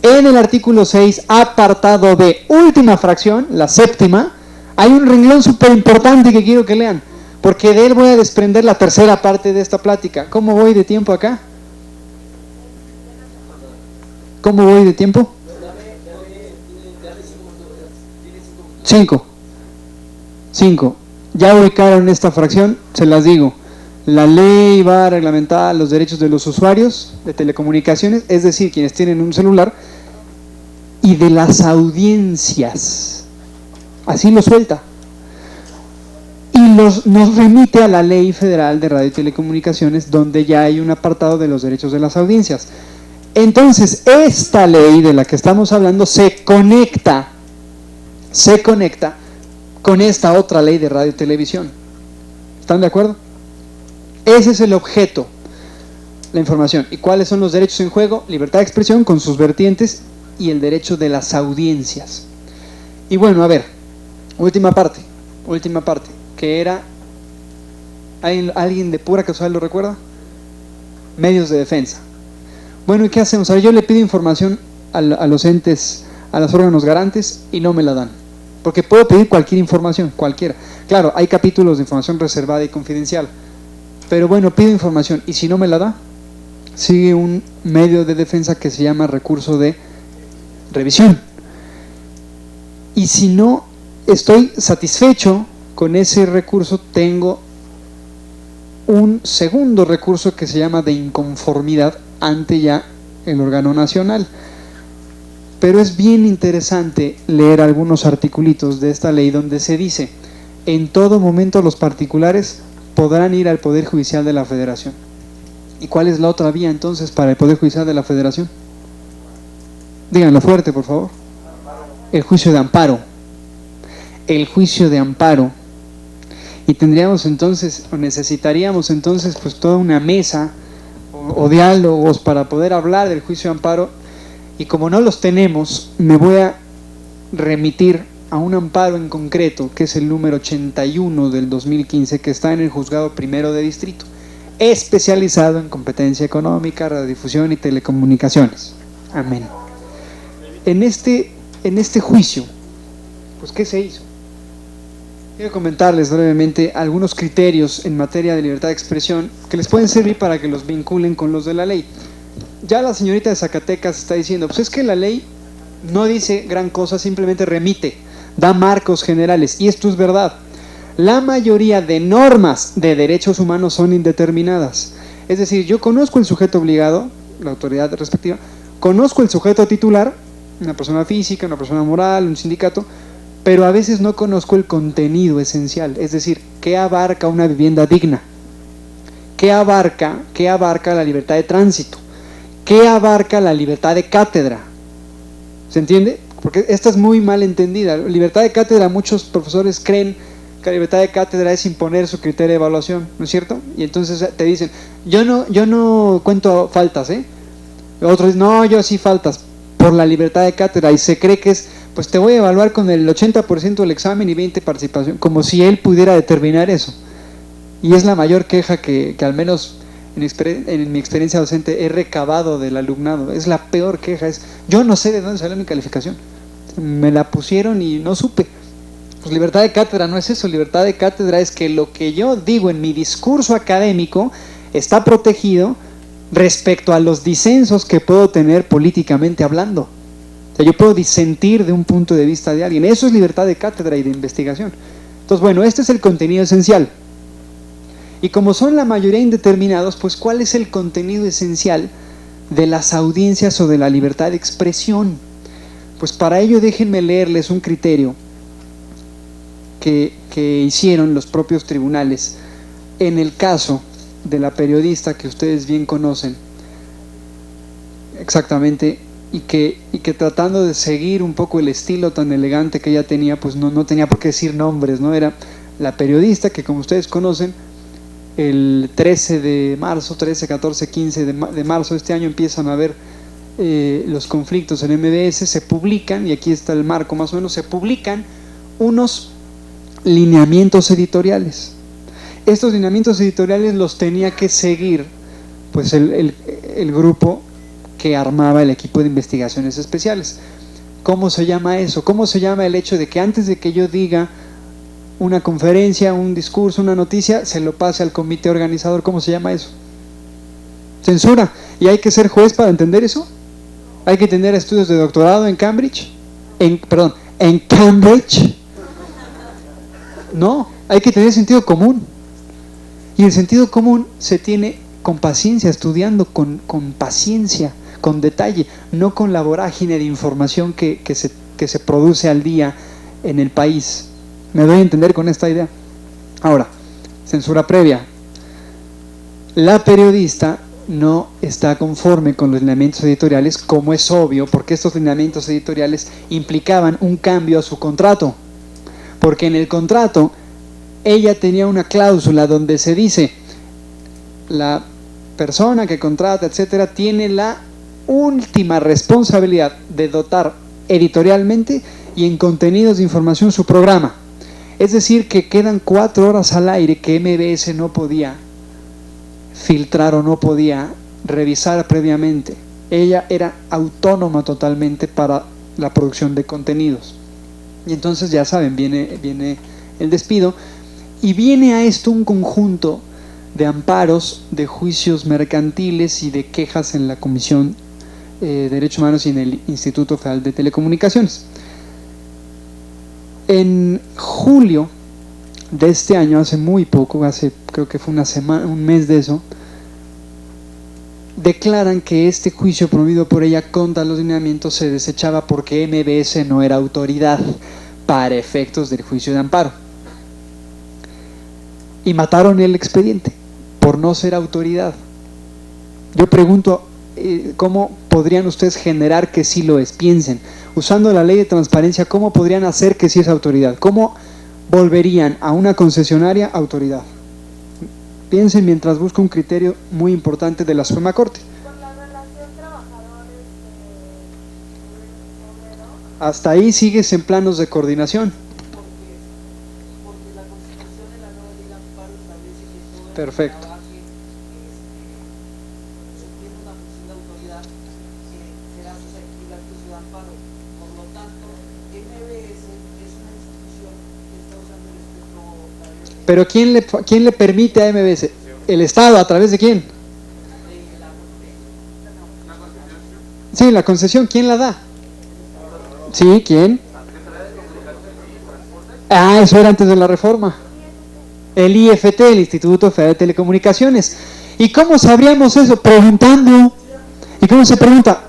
En el artículo 6, apartado B, última fracción, la séptima, hay un renglón súper importante que quiero que lean, porque de él voy a desprender la tercera parte de esta plática. ¿Cómo voy de tiempo acá? ¿Cómo voy de tiempo? 5. Ya ubicaron esta fracción, se las digo. La ley va a reglamentar los derechos de los usuarios de telecomunicaciones, es decir, quienes tienen un celular, y de las audiencias. Así lo suelta. Y nos remite a la Ley Federal de Radio y Telecomunicaciones, donde ya hay un apartado de los derechos de las audiencias. Entonces, esta ley de la que estamos hablando se conecta con esta otra ley de radio y televisión. ¿Están de acuerdo? Ese es el objeto, la información. ¿Y cuáles son los derechos en juego? Libertad de expresión con sus vertientes y el derecho de las audiencias. Y bueno, a ver, última parte, que era, ¿alguien de pura casualidad lo recuerda? Medios de defensa. Bueno, ¿y qué hacemos? A ver, yo le pido información a los entes, a los órganos garantes y no me la dan. Porque puedo pedir cualquier información, cualquiera. Claro, hay capítulos de información reservada y confidencial. Pero bueno, pido información y si no me la da, sigue un medio de defensa que se llama recurso de revisión. Y si no estoy satisfecho con ese recurso, tengo un segundo recurso que se llama de inconformidad ante ya el órgano nacional. Pero es bien interesante leer algunos articulitos de esta ley donde se dice: en todo momento los particulares podrán ir al Poder Judicial de la Federación. ¿Y cuál es la otra vía entonces para el Poder Judicial de la Federación? Díganlo fuerte, por favor. El juicio de amparo. El juicio de amparo. Y tendríamos entonces, o necesitaríamos entonces, pues toda una mesa o diálogos para poder hablar del juicio de amparo. Y como no los tenemos, me voy a remitir a un amparo en concreto, que es el número 81 del 2015, que está en el Juzgado Primero de Distrito, especializado en competencia económica, radiodifusión y telecomunicaciones. Amén. En este juicio, pues ¿qué se hizo? Quiero comentarles brevemente algunos criterios en materia de libertad de expresión que les pueden servir para que los vinculen con los de la ley. Ya la señorita de Zacatecas está diciendo, pues es que la ley no dice gran cosa, simplemente remite, da marcos generales, y esto es verdad. La mayoría de normas de derechos humanos son indeterminadas. Es decir, yo conozco el sujeto obligado, la autoridad respectiva, conozco el sujeto titular, una persona física, una persona moral, un sindicato, pero a veces no conozco el contenido esencial, es decir, ¿qué abarca una vivienda digna? ¿Qué abarca la libertad de tránsito? ¿Qué abarca la libertad de cátedra? ¿Se entiende? Porque esta es muy mal entendida. Libertad de cátedra, muchos profesores creen que la libertad de cátedra es imponer su criterio de evaluación, ¿no es cierto? Y entonces te dicen, yo no cuento faltas, ¿eh? Otros dicen, no, yo sí faltas por la libertad de cátedra, y se cree que es, pues te voy a evaluar con el 80% del examen y 20% participación, como si él pudiera determinar eso. Y es la mayor queja que al menos en mi experiencia docente he recabado del alumnado. Es la peor queja, es yo no sé de dónde salió mi calificación, me la pusieron y no supe. Pues libertad de cátedra no es eso, libertad de cátedra es que lo que yo digo en mi discurso académico está protegido respecto a los disensos que puedo tener políticamente hablando. O sea, yo puedo disentir de un punto de vista de alguien. Eso es libertad de cátedra y de investigación. Entonces, bueno, este es el contenido esencial. Y como son la mayoría indeterminados, pues ¿cuál es el contenido esencial de las audiencias o de la libertad de expresión? Pues para ello déjenme leerles un criterio que hicieron los propios tribunales en el caso de la periodista que ustedes bien conocen, exactamente, y que tratando de seguir un poco el estilo tan elegante que ella tenía, pues no tenía por qué decir nombres, ¿no? Era la periodista que, como ustedes conocen, el 13 de marzo, 13, 14, 15 de marzo de este año empiezan a haber los conflictos en MBS, se publican, y aquí está el marco más o menos, se publican unos lineamientos editoriales. Estos lineamientos editoriales los tenía que seguir pues el grupo que armaba el equipo de investigaciones especiales. ¿Cómo se llama eso? ¿Cómo se llama el hecho de que antes de que yo diga una conferencia, un discurso, una noticia, se lo pase al comité organizador? ¿Cómo se llama eso? Censura. ¿Y hay que ser juez para entender eso? ¿Hay que tener estudios de doctorado en Cambridge? En Cambridge. No, hay que tener sentido común. Y el sentido común se tiene con paciencia, estudiando con paciencia, con detalle, no con la vorágine de información que se produce al día en el país. ¿Me doy a entender con esta idea? Ahora, censura previa. La periodista no está conforme con los lineamientos editoriales, como es obvio, porque estos lineamientos editoriales implicaban un cambio a su contrato. Porque en el contrato ella tenía una cláusula donde se dice: la persona que contrata, etcétera, tiene la última responsabilidad de dotar editorialmente y en contenidos de información su programa. Es decir, que quedan 4 horas al aire que MBS no podía filtrar o no podía revisar previamente. Ella era autónoma totalmente para la producción de contenidos. Y entonces, ya saben, viene el despido, y viene a esto un conjunto de amparos, de juicios mercantiles y de quejas en la Comisión de Derechos Humanos y en el Instituto Federal de Telecomunicaciones. En julio de este año, hace muy poco, creo que fue un mes de eso, declaran que este juicio promovido por ella contra los lineamientos se desechaba porque MBS no era autoridad para efectos del juicio de amparo. Y mataron el expediente por no ser autoridad. Yo pregunto, ¿cómo podrían ustedes generar que sí lo es? Piensen, usando la ley de transparencia, ¿cómo podrían hacer que sí es autoridad? ¿Cómo volverían a una concesionaria autoridad? Piensen mientras busco un criterio muy importante de la Suprema Corte. Por la relación trabajadores obrero. Hasta ahí sigues en planos de coordinación. Porque la Constitución de la nueva ley de amparo establece que todo el Perfecto. que trabaje supliendo una función de autoridad será susceptible al juicio de amparo. Por lo tanto, MBS es una institución que está usando el espectro. Pero ¿quién le permite a MBS? ¿El Estado? ¿A través de quién? Sí, la concesión, ¿quién la da? Sí, ¿quién? Ah, eso era antes de la reforma. El IFT, el Instituto Federal de Telecomunicaciones. ¿Y cómo sabríamos eso? Preguntando. ¿Y cómo se pregunta?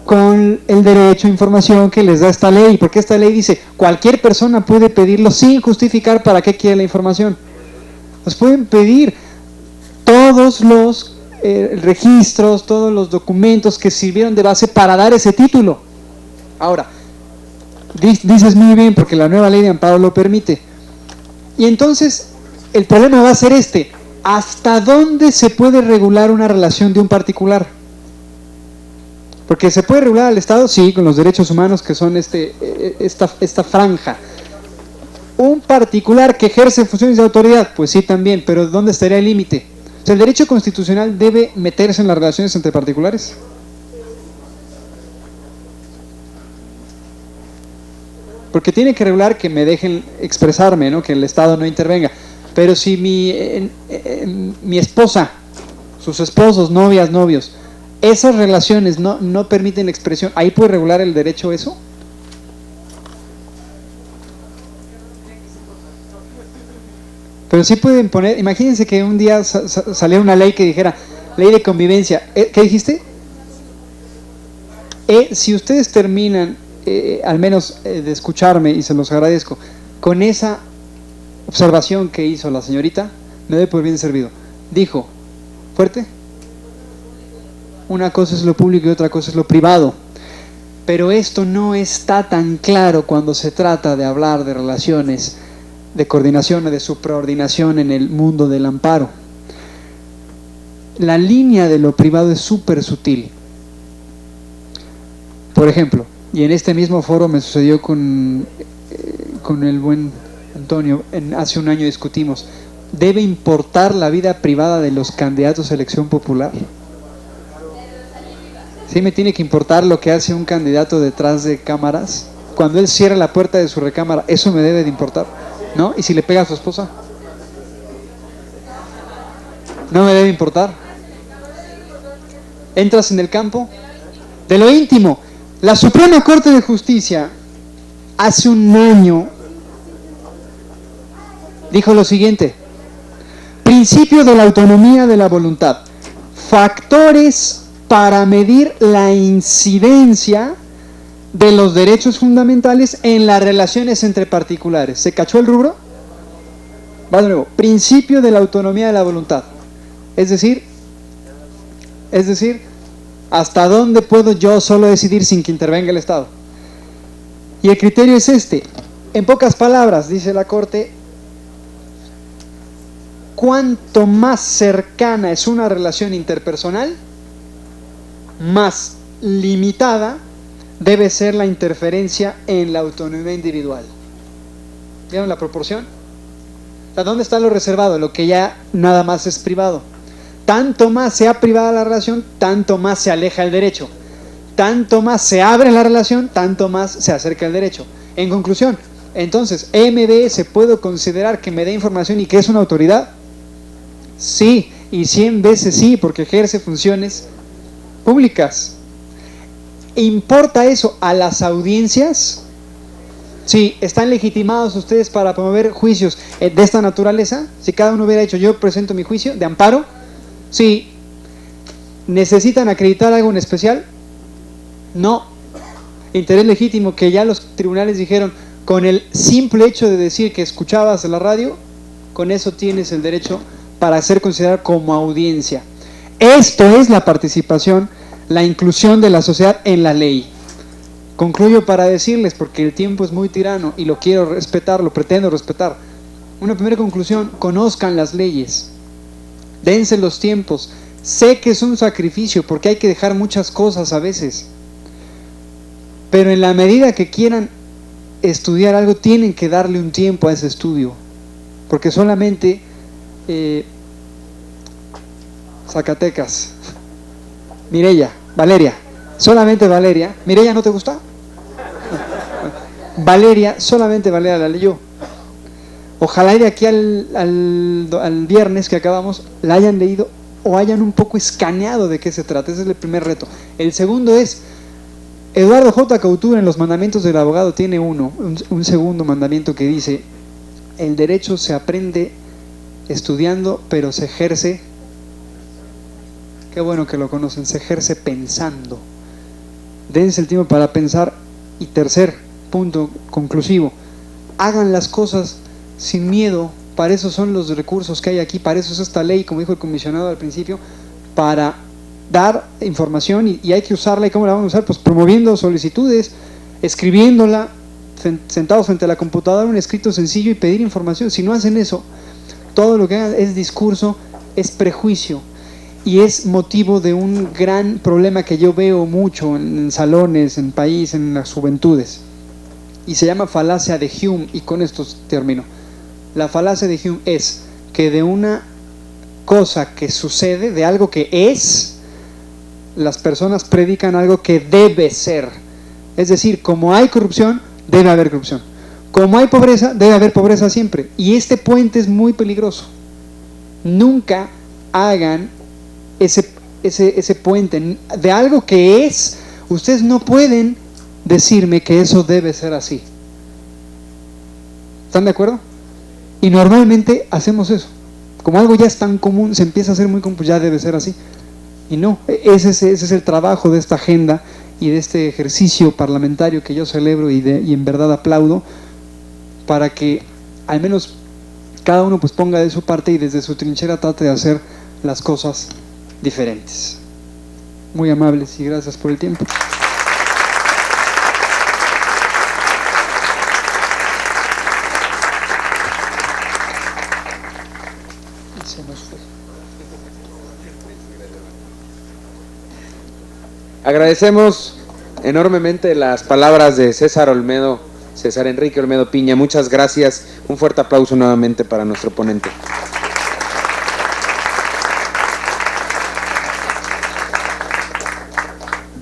Con el derecho a información que les da esta ley, porque esta ley dice: cualquier persona puede pedirlo sin justificar para qué quiere la información. Nos pueden pedir todos los registros, todos los documentos que sirvieron de base para dar ese título. Ahora, dices muy bien, porque la nueva ley de amparo lo permite. Y entonces, el problema va a ser este: ¿hasta dónde se puede regular una relación de un particular? Porque se puede regular al Estado, sí, con los derechos humanos, que son esta franja. Un particular que ejerce funciones de autoridad, pues sí, también, pero ¿dónde estaría el límite? O sea, ¿el derecho constitucional debe meterse en las relaciones entre particulares? porque tiene que regular que me dejen expresarme, ¿no? Que el Estado no intervenga. Pero si mi esposa, sus esposos, novias, novios, esas relaciones no permiten la expresión, ¿ahí puede regular el derecho eso? Pero sí pueden poner, imagínense que un día saliera una ley que dijera, ley de convivencia, ¿qué dijiste? Si ustedes terminan, al menos de escucharme, y se los agradezco, con esa observación que hizo la señorita, me doy por bien servido. Dijo, fuerte, una cosa es lo público y otra cosa es lo privado. Pero esto no está tan claro cuando se trata de hablar de relaciones de coordinación o de supraordinación en el mundo del amparo. La línea de lo privado es súper sutil. Por ejemplo, y en este mismo foro me sucedió con el buen Antonio, hace un año discutimos, ¿debe importar la vida privada de los candidatos a elección popular? ¿Sí me tiene que importar lo que hace un candidato detrás de cámaras? Cuando él cierra la puerta de su recámara, ¿eso me debe de importar? ¿No? ¿Y si le pega a su esposa? ¿No me debe importar? ¿Entras en el campo? De lo íntimo. La Suprema Corte de Justicia hace un año dijo lo siguiente: principio de la autonomía de la voluntad, factores para medir la incidencia de los derechos fundamentales en las relaciones entre particulares. ¿Se cachó el rubro? Va de nuevo. Principio de la autonomía de la voluntad. Es decir, ¿hasta dónde puedo yo solo decidir sin que intervenga el Estado? Y el criterio es este. En pocas palabras, dice la Corte, cuanto más cercana es una relación interpersonal, más limitada debe ser la interferencia en la autonomía individual. ¿Vieron la proporción? ¿Dónde está lo reservado? Lo que ya nada más es privado. Tanto más sea privada la relación, tanto más se aleja el derecho. Tanto más se abre la relación, tanto más se acerca el derecho. En conclusión, entonces, ¿MBS puedo considerar que me dé información y que es una autoridad? Sí, y 100 veces sí, porque ejerce funciones públicas. ¿Importa eso a las audiencias? Sí. ¿Están legitimados ustedes para promover juicios de esta naturaleza? Si cada uno hubiera dicho, yo presento mi juicio de amparo. Sí. ¿Necesitan acreditar algo en especial? No. Interés legítimo, que ya los tribunales dijeron, con el simple hecho de decir que escuchabas la radio, con eso tienes el derecho para ser considerado como audiencia. Esto es la participación, la inclusión de la sociedad en la ley. Concluyo para decirles, porque el tiempo es muy tirano y lo quiero respetar, lo pretendo respetar. Una primera conclusión: conozcan las leyes, dense los tiempos. Sé que es un sacrificio porque hay que dejar muchas cosas a veces, pero en la medida que quieran estudiar algo, tienen que darle un tiempo a ese estudio, porque solamente Zacatecas, Valeria, solamente Valeria. ¿Mireya no te gusta? Valeria, solamente Valeria la leyó. Ojalá de aquí al viernes que acabamos la hayan leído o hayan un poco escaneado de qué se trata. Ese es el primer reto. El segundo es, Eduardo J. Couture en los mandamientos del abogado tiene un segundo mandamiento que dice: el derecho se aprende estudiando, pero se ejerce, qué bueno que lo conocen, se ejerce pensando. Dense el tiempo para pensar. Y tercer punto conclusivo: hagan las cosas sin miedo. Para eso son los recursos que hay aquí, para eso es esta ley, como dijo el comisionado al principio, para dar información, y hay que usarla. ¿Y cómo la vamos a usar? Pues promoviendo solicitudes, escribiéndola, sentados frente a la computadora, un escrito sencillo, y pedir información. Si no hacen eso, todo lo que hagan es discurso, es prejuicio, y es motivo de un gran problema que yo veo mucho en salones, en país, en las juventudes, y se llama falacia de Hume. Y con esto termino. La falacia de Hume es que de una cosa que sucede, de algo que es, las personas predican algo que debe ser. Es decir, como hay corrupción, debe haber corrupción. Como hay pobreza, debe haber pobreza siempre. Y este puente es muy peligroso. Nunca hagan ese puente de algo que es. Ustedes no pueden decirme que eso debe ser así. ¿Están de acuerdo? Y normalmente hacemos eso. Como algo ya es tan común, se empieza a hacer muy común, pues ya debe ser así. Y no, ese es el trabajo de esta agenda y de este ejercicio parlamentario que yo celebro y en verdad aplaudo, para que al menos cada uno pues ponga de su parte y desde su trinchera trate de hacer las cosas diferentes. Muy amables y gracias por el tiempo. Se nos fue. Agradecemos enormemente las palabras de César Enrique Olmedo Piña. Muchas gracias. Un fuerte aplauso nuevamente para nuestro ponente.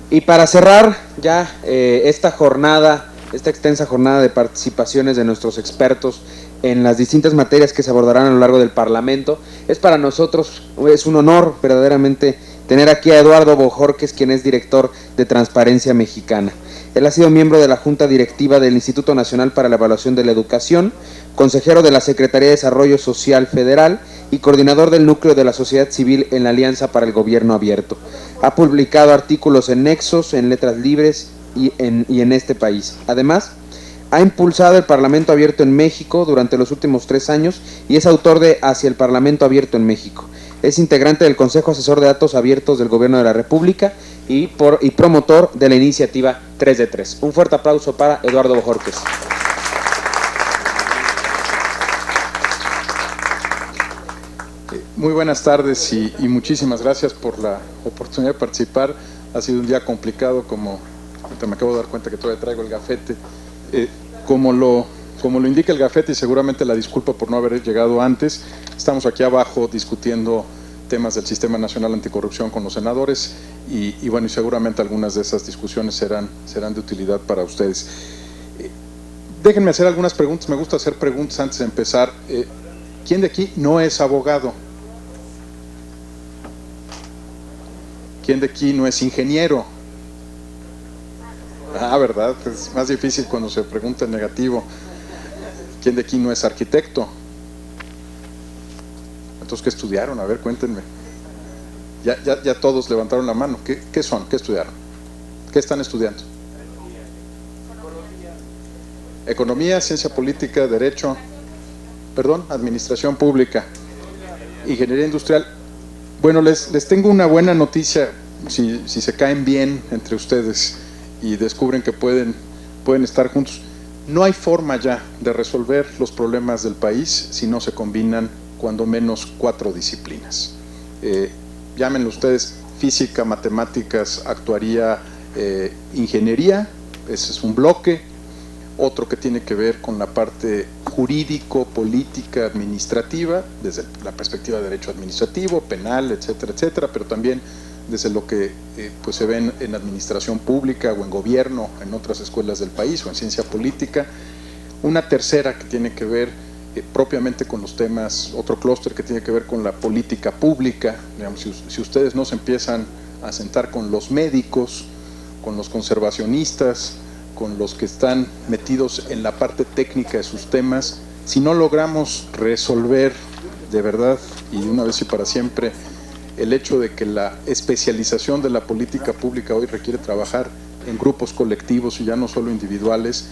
Y para cerrar ya esta extensa jornada de participaciones de nuestros expertos en las distintas materias que se abordarán a lo largo del Parlamento, para nosotros es un honor verdaderamente tener aquí a Eduardo Bojórquez, quien es director de Transparencia Mexicana. Él ha sido miembro de la Junta Directiva del Instituto Nacional para la Evaluación de la Educación, consejero de la Secretaría de Desarrollo Social Federal y coordinador del núcleo de la sociedad civil en la Alianza para el Gobierno Abierto. Ha publicado artículos en Nexos, en Letras Libres y en este país. Además, ha impulsado el Parlamento Abierto en México durante los últimos 3 años y es autor de Hacia el Parlamento Abierto en México. Es integrante del Consejo Asesor de Datos Abiertos del Gobierno de la República y promotor de la iniciativa 3 de 3. Un fuerte aplauso para Eduardo Bojórquez. Muy buenas tardes y muchísimas gracias por la oportunidad de participar. Ha sido un día complicado, como me acabo de dar cuenta que todavía traigo el gafete. Como lo indica el gafete, y seguramente la disculpa por no haber llegado antes, estamos aquí abajo discutiendo temas del Sistema Nacional Anticorrupción con los senadores y bueno, y seguramente algunas de esas discusiones serán de utilidad para ustedes. Déjenme hacer algunas preguntas, me gusta hacer preguntas antes de empezar. ¿Quién de aquí no es abogado? ¿Quién de aquí no es ingeniero? ¿Verdad? Es más difícil cuando se pregunta en negativo. ¿Quién de aquí no es arquitecto? Entonces, ¿qué estudiaron? A ver, cuéntenme. Ya todos levantaron la mano. ¿Qué son? ¿Qué estudiaron? ¿Qué están estudiando? Economía, ciencia política, derecho, administración pública, ingeniería industrial. Bueno, les tengo una buena noticia. Si se caen bien entre ustedes y descubren que pueden estar juntos, no hay forma ya de resolver los problemas del país si no se combinan cuando menos 4 disciplinas. Llámenlo ustedes física, matemáticas, actuaría, ingeniería. Ese es un bloque. Otro que tiene que ver con la parte jurídico, política, administrativa, desde la perspectiva de derecho administrativo, penal, etcétera, etcétera, pero también desde lo que pues se ve en administración pública o en gobierno, en otras escuelas del país o en ciencia política. Una tercera que tiene que ver propiamente con los temas, otro clúster que tiene que ver con la política pública. Digamos, si ustedes no se empiezan a sentar con los médicos, con los conservacionistas, con los que están metidos en la parte técnica de sus temas, si no logramos resolver de verdad y de una vez y para siempre el hecho de que la especialización de la política pública hoy requiere trabajar en grupos colectivos y ya no solo individuales,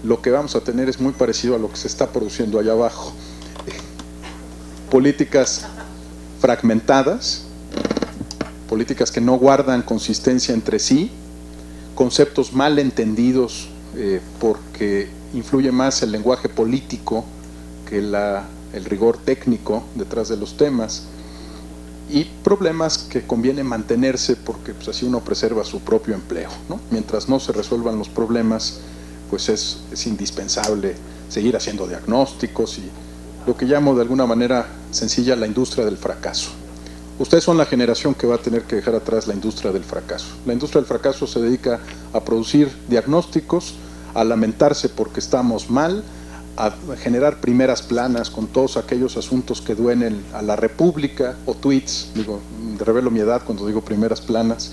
lo que vamos a tener es muy parecido a lo que se está produciendo allá abajo. Políticas fragmentadas, políticas que no guardan consistencia entre sí, conceptos mal entendidos porque influye más el lenguaje político que el rigor técnico detrás de los temas, y problemas que conviene mantenerse porque pues, así uno preserva su propio empleo, ¿no? Mientras no se resuelvan los problemas, pues es indispensable seguir haciendo diagnósticos y lo que llamo de alguna manera sencilla la industria del fracaso. Ustedes son la generación que va a tener que dejar atrás la industria del fracaso. La industria del fracaso se dedica a producir diagnósticos, a lamentarse porque estamos mal, a generar primeras planas con todos aquellos asuntos que duelen a la República, o tweets, revelo mi edad cuando digo primeras planas,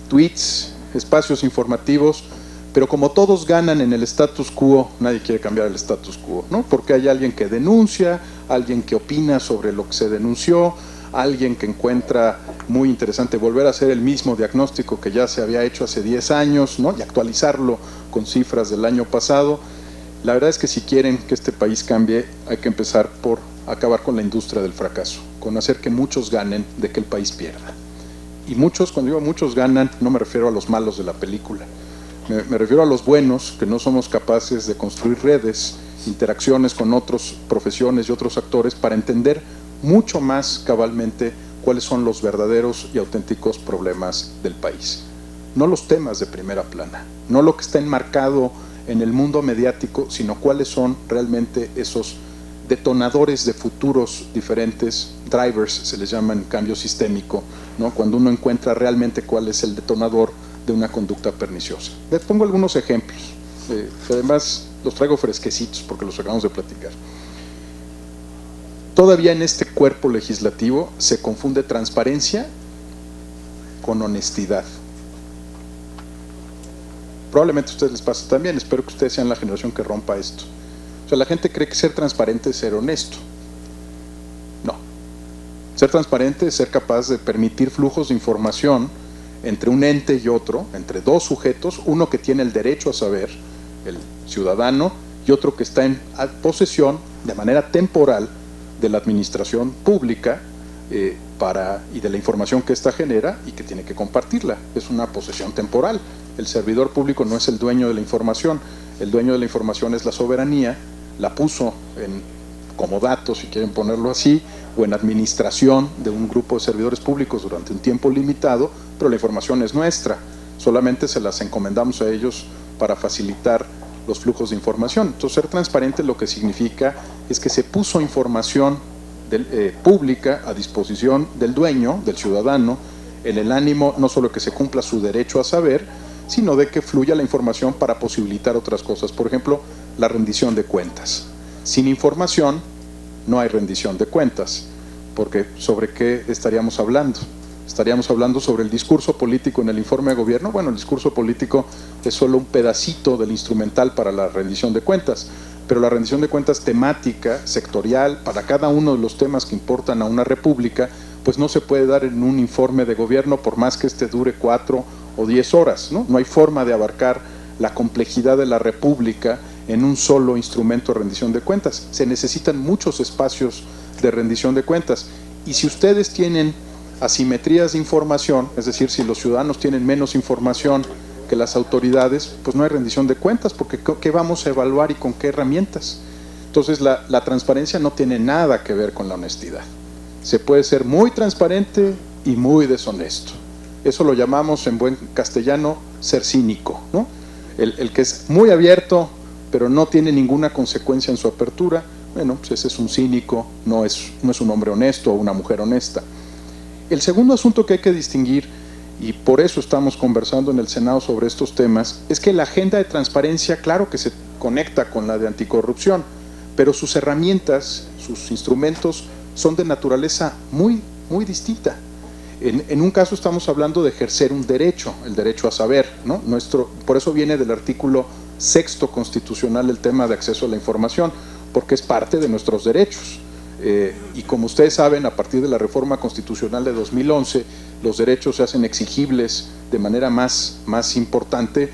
tweets, espacios informativos, pero como todos ganan en el status quo, nadie quiere cambiar el status quo, ¿no? Porque hay alguien que denuncia, alguien que opina sobre lo que se denunció, alguien que encuentra muy interesante volver a hacer el mismo diagnóstico que ya se había hecho hace 10 años, ¿no? Y actualizarlo con cifras del año pasado. La verdad es que si quieren que este país cambie, hay que empezar por acabar con la industria del fracaso, con hacer que muchos ganen de que el país pierda. Y muchos, cuando digo muchos ganan, no me refiero a los malos de la película, me refiero a los buenos, que no somos capaces de construir redes, interacciones con otras profesiones y otros actores para entender mucho más cabalmente cuáles son los verdaderos y auténticos problemas del país. No los temas de primera plana, no lo que está enmarcado en el mundo mediático, sino cuáles son realmente esos detonadores de futuros diferentes, drivers se les llama en cambio sistémico, ¿no? Cuando uno encuentra realmente cuál es el detonador de una conducta perniciosa. Les pongo algunos ejemplos, que además los traigo fresquecitos porque los acabamos de platicar. Todavía en este cuerpo legislativo se confunde transparencia con honestidad. Probablemente a ustedes les pasa también, espero que ustedes sean la generación que rompa esto. O sea, la gente cree que ser transparente es ser honesto. No. Ser transparente es ser capaz de permitir flujos de información entre un ente y otro, entre dos sujetos, uno que tiene el derecho a saber, el ciudadano, y otro que está en posesión de manera temporal de la administración pública y de la información que ésta genera y que tiene que compartirla. Es una posesión temporal. El servidor público no es el dueño de la información, el dueño de la información es la soberanía, la puso en comodato, si quieren ponerlo así, o en administración de un grupo de servidores públicos durante un tiempo limitado, pero la información es nuestra, solamente se las encomendamos a ellos para facilitar los flujos de información. Entonces, ser transparente lo que significa es que se puso información pública a disposición del dueño, del ciudadano, en el ánimo no solo que se cumpla su derecho a saber, sino de que fluya la información para posibilitar otras cosas. Por ejemplo, la rendición de cuentas. Sin información no hay rendición de cuentas, porque ¿sobre qué estaríamos hablando? Estaríamos hablando sobre el discurso político en el informe de gobierno. Bueno, el discurso político es solo un pedacito del instrumental para la rendición de cuentas, pero la rendición de cuentas temática, sectorial, para cada uno de los temas que importan a una república, pues no se puede dar en un informe de gobierno por más que este dure 4 o 10 horas, ¿no? No hay forma de abarcar la complejidad de la república en un solo instrumento de rendición de cuentas. Se necesitan muchos espacios de rendición de cuentas, y si ustedes tienen asimetrías de información, es decir, si los ciudadanos tienen menos información que las autoridades, pues no hay rendición de cuentas, porque ¿qué vamos a evaluar y con qué herramientas? Entonces la transparencia no tiene nada que ver con la honestidad. Se puede ser muy transparente y muy deshonesto. Eso lo llamamos en buen castellano ser cínico, ¿no? El que es muy abierto pero no tiene ninguna consecuencia en su apertura, bueno, pues ese es un cínico, no es un hombre honesto o una mujer honesta. El segundo asunto que hay que distinguir, y por eso estamos conversando en el Senado sobre estos temas, es que la agenda de transparencia, claro que se conecta con la de anticorrupción, pero sus herramientas, sus instrumentos son de naturaleza muy, muy distinta. En un caso estamos hablando de ejercer un derecho, el derecho a saber, ¿no? Por eso viene del artículo 6º constitucional el tema de acceso a la información, porque es parte de nuestros derechos. Y como ustedes saben, a partir de la reforma constitucional de 2011, los derechos se hacen exigibles de manera más importante,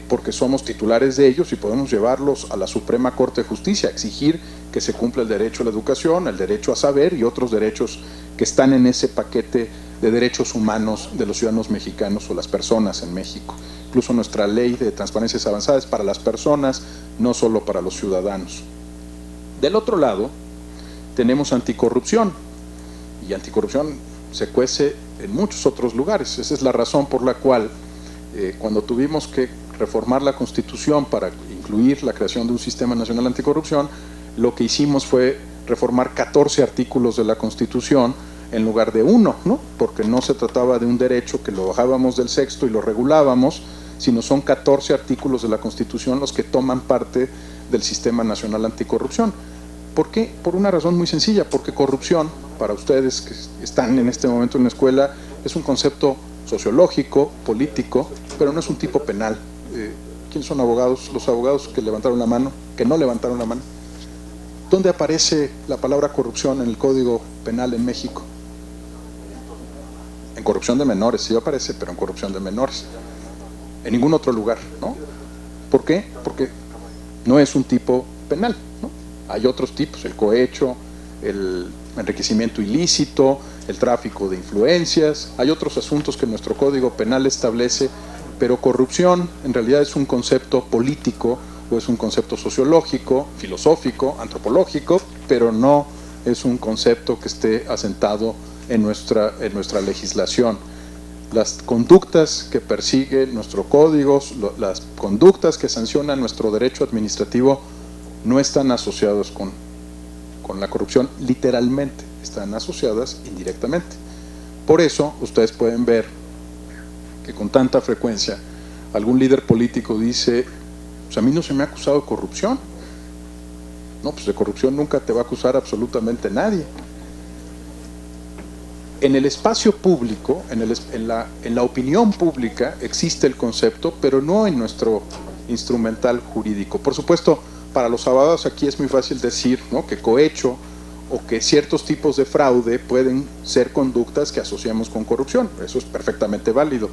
porque somos titulares de ellos y podemos llevarlos a la Suprema Corte de Justicia, exigir que se cumpla el derecho a la educación, el derecho a saber y otros derechos que están en ese paquete de derechos humanos de los ciudadanos mexicanos o las personas en México. Incluso nuestra ley de transparencias avanzadas es para las personas, no solo para los ciudadanos. Del otro lado, tenemos anticorrupción, y anticorrupción se cuece en muchos otros lugares. Esa es la razón por la cual cuando tuvimos que reformar la Constitución para incluir la creación de un sistema nacional anticorrupción, lo que hicimos fue reformar 14 artículos de la Constitución en lugar de 1, ¿no? Porque no se trataba de un derecho que lo bajábamos del 6º y lo regulábamos, sino son 14 artículos de la Constitución los que toman parte del Sistema Nacional Anticorrupción. ¿Por qué? Por una razón muy sencilla, porque corrupción, para ustedes que están en este momento en la escuela, es un concepto sociológico, político, pero no es un tipo penal. ¿Quiénes son abogados? Los abogados que levantaron la mano, que no levantaron la mano. ¿Dónde aparece la palabra corrupción en el Código Penal en México? En corrupción de menores, sí aparece, pero en corrupción de menores. En ningún otro lugar, ¿no? ¿Por qué? Porque no es un tipo penal, ¿no? Hay otros tipos, el cohecho, el enriquecimiento ilícito, el tráfico de influencias, hay otros asuntos que nuestro Código Penal establece, pero corrupción en realidad es un concepto político o es un concepto sociológico, filosófico, antropológico, pero no es un concepto que esté asentado en nuestra legislación. Las conductas que persigue nuestro código, las conductas que sanciona nuestro derecho administrativo no están asociadas con la corrupción literalmente, están asociadas indirectamente. Por eso ustedes pueden ver que con tanta frecuencia algún líder político dice, pues a mí no se me ha acusado de corrupción. No, pues de corrupción nunca te va a acusar absolutamente nadie. En el espacio público, en la opinión pública existe el concepto, pero no en nuestro instrumental jurídico. Por supuesto, para los abogados aquí es muy fácil decir, ¿no?, que cohecho o que ciertos tipos de fraude pueden ser conductas que asociamos con corrupción. Eso es perfectamente válido.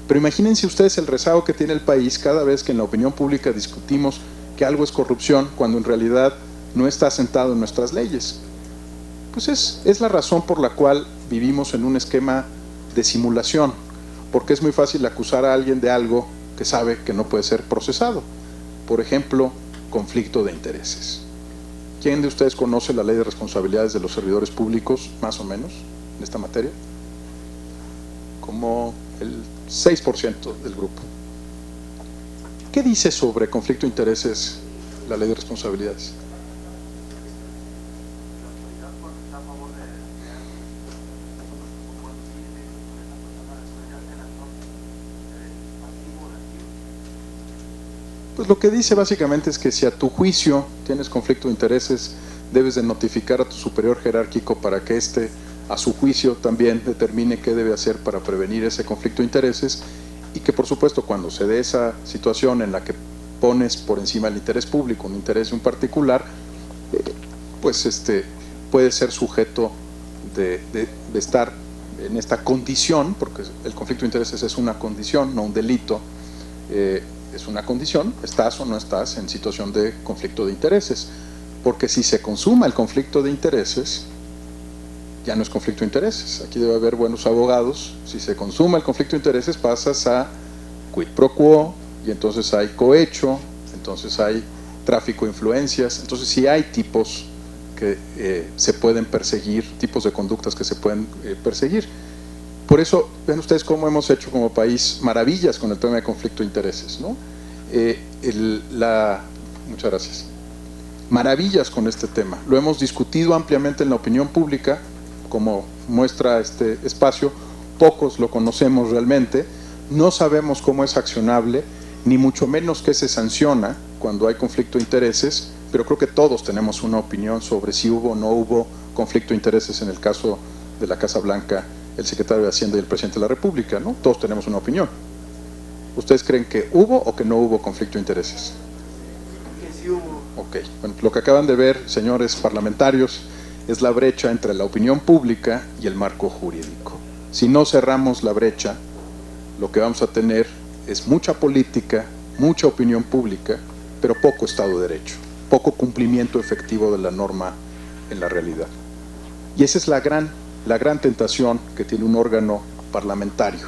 Pero imagínense ustedes el rezago que tiene el país cada vez que en la opinión pública discutimos que algo es corrupción cuando en realidad no está asentado en nuestras leyes. Pues es la razón por la cual vivimos en un esquema de simulación, porque es muy fácil acusar a alguien de algo que sabe que no puede ser procesado. Por ejemplo, conflicto de intereses. ¿Quién de ustedes conoce la ley de responsabilidades de los servidores públicos, más o menos, en esta materia? Como el 6% del grupo. ¿Qué dice sobre conflicto de intereses la ley de responsabilidades? Pues lo que dice básicamente es que si a tu juicio tienes conflicto de intereses, debes de notificar a tu superior jerárquico para que éste, a su juicio, también determine qué debe hacer para prevenir ese conflicto de intereses, y que por supuesto cuando se dé esa situación en la que pones por encima el interés público, un interés de un particular, pues puede ser sujeto de estar en esta condición, porque el conflicto de intereses es una condición, no un delito. Es una condición, estás o no estás en situación de conflicto de intereses, porque si se consuma el conflicto de intereses, ya no es conflicto de intereses. Aquí debe haber buenos abogados. Si se consuma el conflicto de intereses, pasas a quid pro quo, y entonces hay cohecho, entonces hay tráfico de influencias, entonces sí hay tipos que se pueden perseguir, tipos de conductas que se pueden perseguir. Por eso, ven ustedes cómo hemos hecho como país maravillas con el tema de conflicto de intereses, ¿no? Muchas gracias. Maravillas con este tema. Lo hemos discutido ampliamente en la opinión pública, como muestra este espacio. Pocos lo conocemos realmente, no sabemos cómo es accionable, ni mucho menos qué se sanciona cuando hay conflicto de intereses, pero creo que todos tenemos una opinión sobre si hubo o no hubo conflicto de intereses en el caso de la Casa Blanca, el secretario de Hacienda y el presidente de la República, ¿no? Todos tenemos una opinión. ¿Ustedes creen que hubo o que no hubo conflicto de intereses? Que sí hubo. Ok, bueno, lo que acaban de ver, señores parlamentarios, es la brecha entre la opinión pública y el marco jurídico. Si no cerramos la brecha, lo que vamos a tener es mucha política, mucha opinión pública, pero poco Estado de Derecho, poco cumplimiento efectivo de la norma en la realidad. Y esa es la gran tentación que tiene un órgano parlamentario,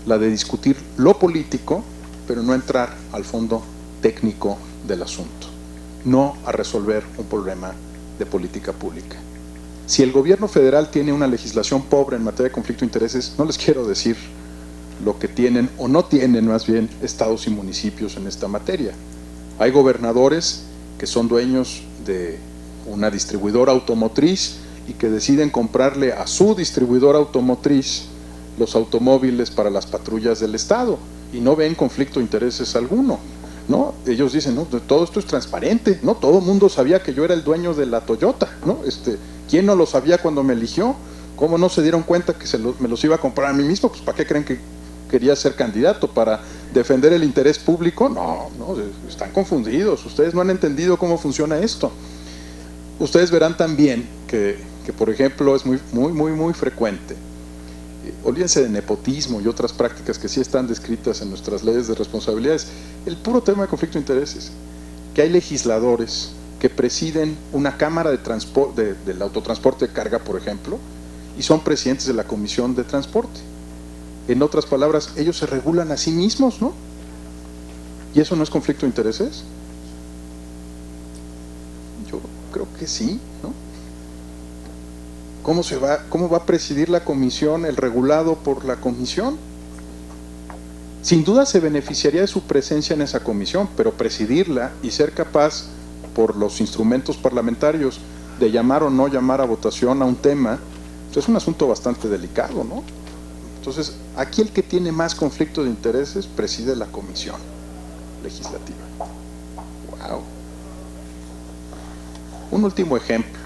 la de discutir lo político, pero no entrar al fondo técnico del asunto, no a resolver un problema de política pública. Si el gobierno federal tiene una legislación pobre en materia de conflicto de intereses, no les quiero decir lo que tienen o no tienen más bien estados y municipios en esta materia. Hay gobernadores que son dueños de una distribuidora automotriz y que deciden comprarle a su distribuidora automotriz los automóviles para las patrullas del Estado, y no ven conflicto de intereses alguno, ¿no? Ellos dicen, no, todo esto es transparente, ¿no? Todo el mundo sabía que yo era el dueño de la Toyota, ¿no? ¿Quién no lo sabía cuando me eligió? ¿Cómo no se dieron cuenta que me los iba a comprar a mí mismo? Pues ¿para qué creen que quería ser candidato? ¿Para defender el interés público? No, están confundidos, ustedes no han entendido cómo funciona esto. Ustedes verán también que por ejemplo, es muy frecuente. Olvídense de nepotismo y otras prácticas que sí están descritas en nuestras leyes de responsabilidades. El puro tema de conflicto de intereses, que hay legisladores que presiden una cámara de transporte, del autotransporte de carga, por ejemplo, y son presidentes de la comisión de transporte. En otras palabras, ellos se regulan a sí mismos, ¿no? ¿Y eso no es conflicto de intereses? Yo creo que sí, ¿no? ¿Cómo va a presidir la comisión el regulado por la comisión? Sin duda se beneficiaría de su presencia en esa comisión, pero presidirla y ser capaz, por los instrumentos parlamentarios, de llamar o no llamar a votación a un tema, pues es un asunto bastante delicado, ¿no? Entonces, aquí el que tiene más conflicto de intereses preside la comisión legislativa. ¡Wow! Un último ejemplo.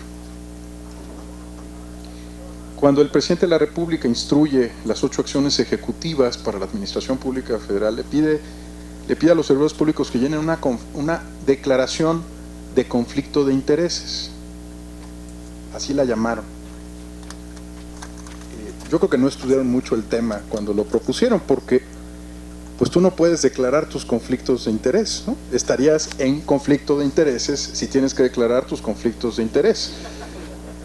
Cuando el presidente de la República instruye las 8 acciones ejecutivas para la Administración Pública Federal, le pide a los servidores públicos que llenen una declaración de conflicto de intereses. Así la llamaron. Yo creo que no estudiaron mucho el tema cuando lo propusieron, porque pues tú no puedes declarar tus conflictos de interés, ¿no? Estarías en conflicto de intereses si tienes que declarar tus conflictos de interés.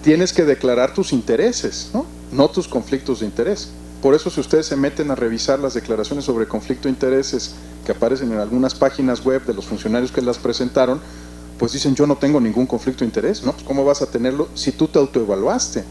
Tienes que declarar tus intereses, no tus conflictos de interés. Por eso, si ustedes se meten a revisar las declaraciones sobre conflicto de intereses que aparecen en algunas páginas web de los funcionarios que las presentaron, pues dicen, yo no tengo ningún conflicto de interés, ¿no? Pues ¿cómo vas a tenerlo si tú te autoevaluaste?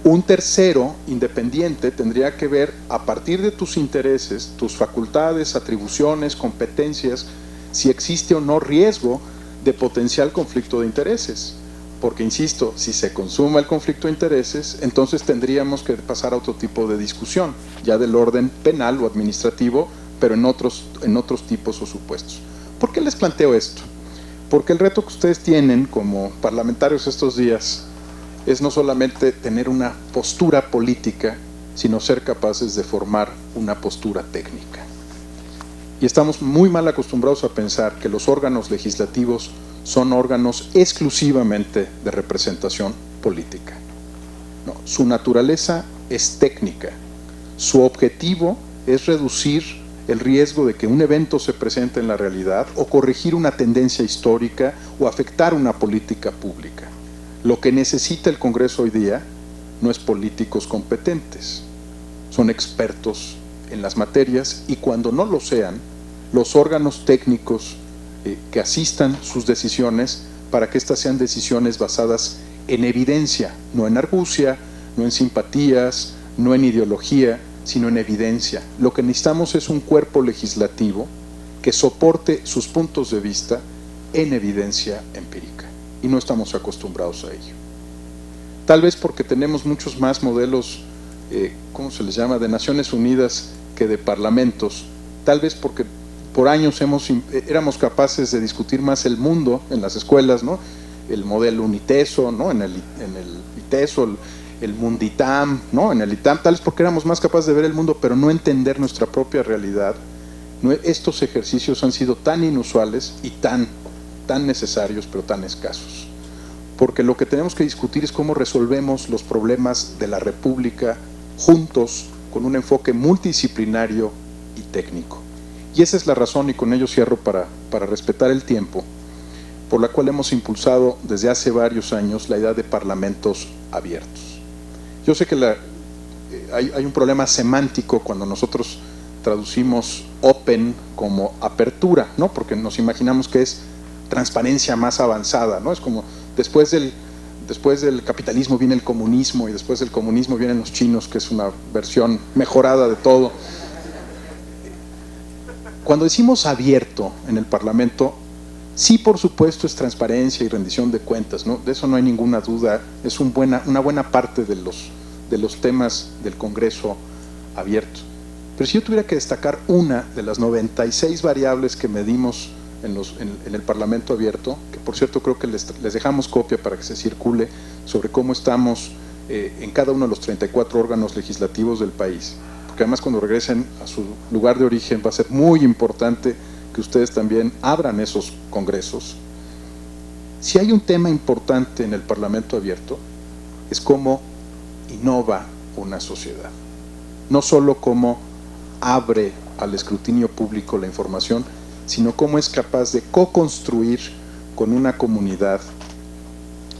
Un tercero independiente tendría que ver, a partir de tus intereses, tus facultades, atribuciones, competencias, si existe o no riesgo de potencial conflicto de intereses. Porque, insisto, si se consuma el conflicto de intereses, entonces tendríamos que pasar a otro tipo de discusión, ya del orden penal o administrativo, pero en otros tipos o supuestos. ¿Por qué les planteo esto? Porque el reto que ustedes tienen como parlamentarios estos días es no solamente tener una postura política, sino ser capaces de formar una postura técnica. Y estamos muy mal acostumbrados a pensar que los órganos legislativos son órganos exclusivamente de representación política. No, su naturaleza es técnica. Su objetivo es reducir el riesgo de que un evento se presente en la realidad o corregir una tendencia histórica o afectar una política pública. Lo que necesita el Congreso hoy día no es políticos competentes, son expertos en las materias, y cuando no lo sean, los órganos técnicos que asistan sus decisiones para que éstas sean decisiones basadas en evidencia, no en argucia, no en simpatías, no en ideología, sino en evidencia. Lo que necesitamos es un cuerpo legislativo que soporte sus puntos de vista en evidencia empírica, y no estamos acostumbrados a ello. Tal vez porque tenemos muchos más modelos, ¿cómo se les llama?, de Naciones Unidas que de parlamentos, tal vez porque por años éramos capaces de discutir más el mundo en las escuelas, ¿no? El modelo UNITESO, ¿no? En el ITESO, el Munditam, ¿no? En el ITAM, tal vez porque éramos más capaces de ver el mundo, pero no entender nuestra propia realidad. Estos ejercicios han sido tan inusuales y tan necesarios, pero tan escasos. Porque lo que tenemos que discutir es cómo resolvemos los problemas de la República juntos, con un enfoque multidisciplinario y técnico. Y esa es la razón, y con ello cierro para respetar el tiempo, por la cual hemos impulsado desde hace varios años la idea de parlamentos abiertos. Yo sé que hay un problema semántico cuando nosotros traducimos open como apertura, ¿no? Porque nos imaginamos que es transparencia más avanzada, ¿no? Es como después del capitalismo viene el comunismo, y después del comunismo vienen los chinos, que es una versión mejorada de todo. Cuando decimos abierto en el Parlamento, sí, por supuesto, es transparencia y rendición de cuentas, ¿no? De eso no hay ninguna duda. Es una buena parte de los temas del Congreso abierto. Pero si yo tuviera que destacar una de las 96 variables que medimos en el Parlamento Abierto, que por cierto creo que les dejamos copia para que se circule sobre cómo estamos en cada uno de los 34 órganos legislativos del país, porque además cuando regresen a su lugar de origen va a ser muy importante que ustedes también abran esos congresos. Si hay un tema importante en el Parlamento Abierto, es cómo innova una sociedad, no solo cómo abre al escrutinio público la información, sino cómo es capaz de co-construir con una comunidad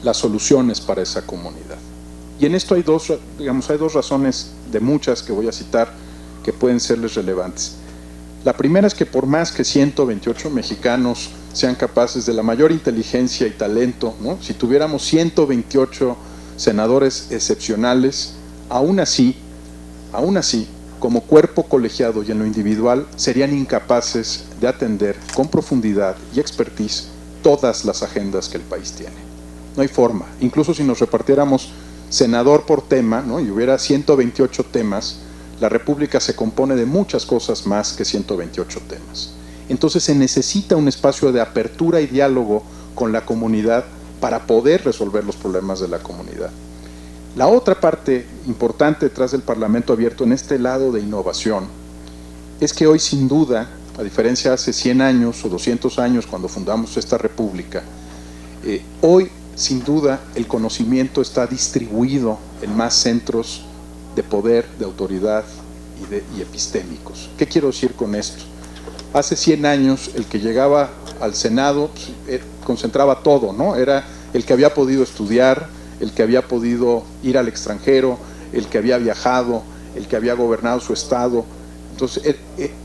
las soluciones para esa comunidad. Y en esto hay dos razones de muchas que voy a citar que pueden serles relevantes. La primera es que por más que 128 mexicanos sean capaces de la mayor inteligencia y talento, ¿no? Si tuviéramos 128 senadores excepcionales, aún así, como cuerpo colegiado y en lo individual, serían incapaces de atender con profundidad y expertise todas las agendas que el país tiene. No hay forma. Incluso si nos repartiéramos senador por tema, ¿no? Y hubiera 128 temas, la República se compone de muchas cosas más que 128 temas. Entonces se necesita un espacio de apertura y diálogo con la comunidad para poder resolver los problemas de la comunidad. La otra parte importante detrás del Parlamento Abierto en este lado de innovación es que hoy sin duda, a diferencia de hace 100 años o 200 años cuando fundamos esta república, hoy sin duda el conocimiento está distribuido en más centros de poder, de autoridad y epistémicos. ¿Qué quiero decir con esto? Hace 100 años el que llegaba al Senado concentraba todo, ¿no? Era el que había podido estudiar, el que había podido ir al extranjero, el que había viajado, el que había gobernado su estado. Entonces,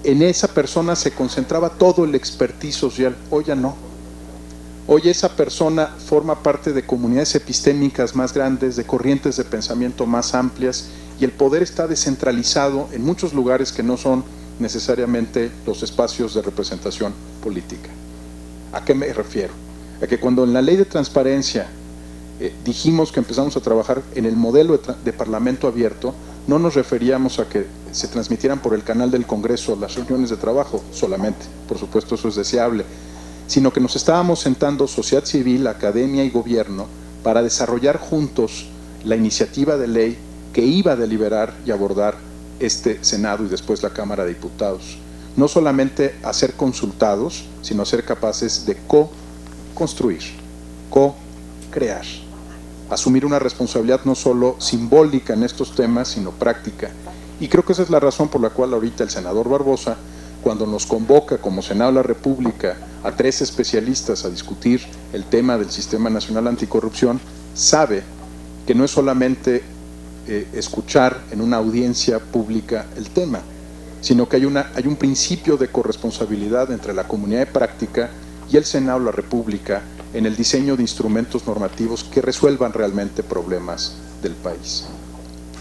en esa persona se concentraba todo el expertise social. Hoy ya no. Hoy esa persona forma parte de comunidades epistémicas más grandes, de corrientes de pensamiento más amplias, y el poder está descentralizado en muchos lugares que no son necesariamente los espacios de representación política. ¿A qué me refiero? A que cuando en la ley de transparencia dijimos que empezamos a trabajar en el modelo de Parlamento Abierto, no nos referíamos a que se transmitieran por el canal del Congreso las reuniones de trabajo solamente, por supuesto eso es deseable, sino que nos estábamos sentando sociedad civil, academia y gobierno para desarrollar juntos la iniciativa de ley que iba a deliberar y abordar este Senado y después la Cámara de Diputados. No solamente a ser consultados, sino a ser capaces de co-construir, co-crear, asumir una responsabilidad no solo simbólica en estos temas, sino práctica. Y creo que esa es la razón por la cual ahorita el senador Barbosa, cuando nos convoca como Senado de la República a 3 especialistas a discutir el tema del Sistema Nacional Anticorrupción, sabe que no es solamente escuchar en una audiencia pública el tema, sino que hay un principio de corresponsabilidad entre la comunidad de práctica y el Senado de la República en el diseño de instrumentos normativos que resuelvan realmente problemas del país.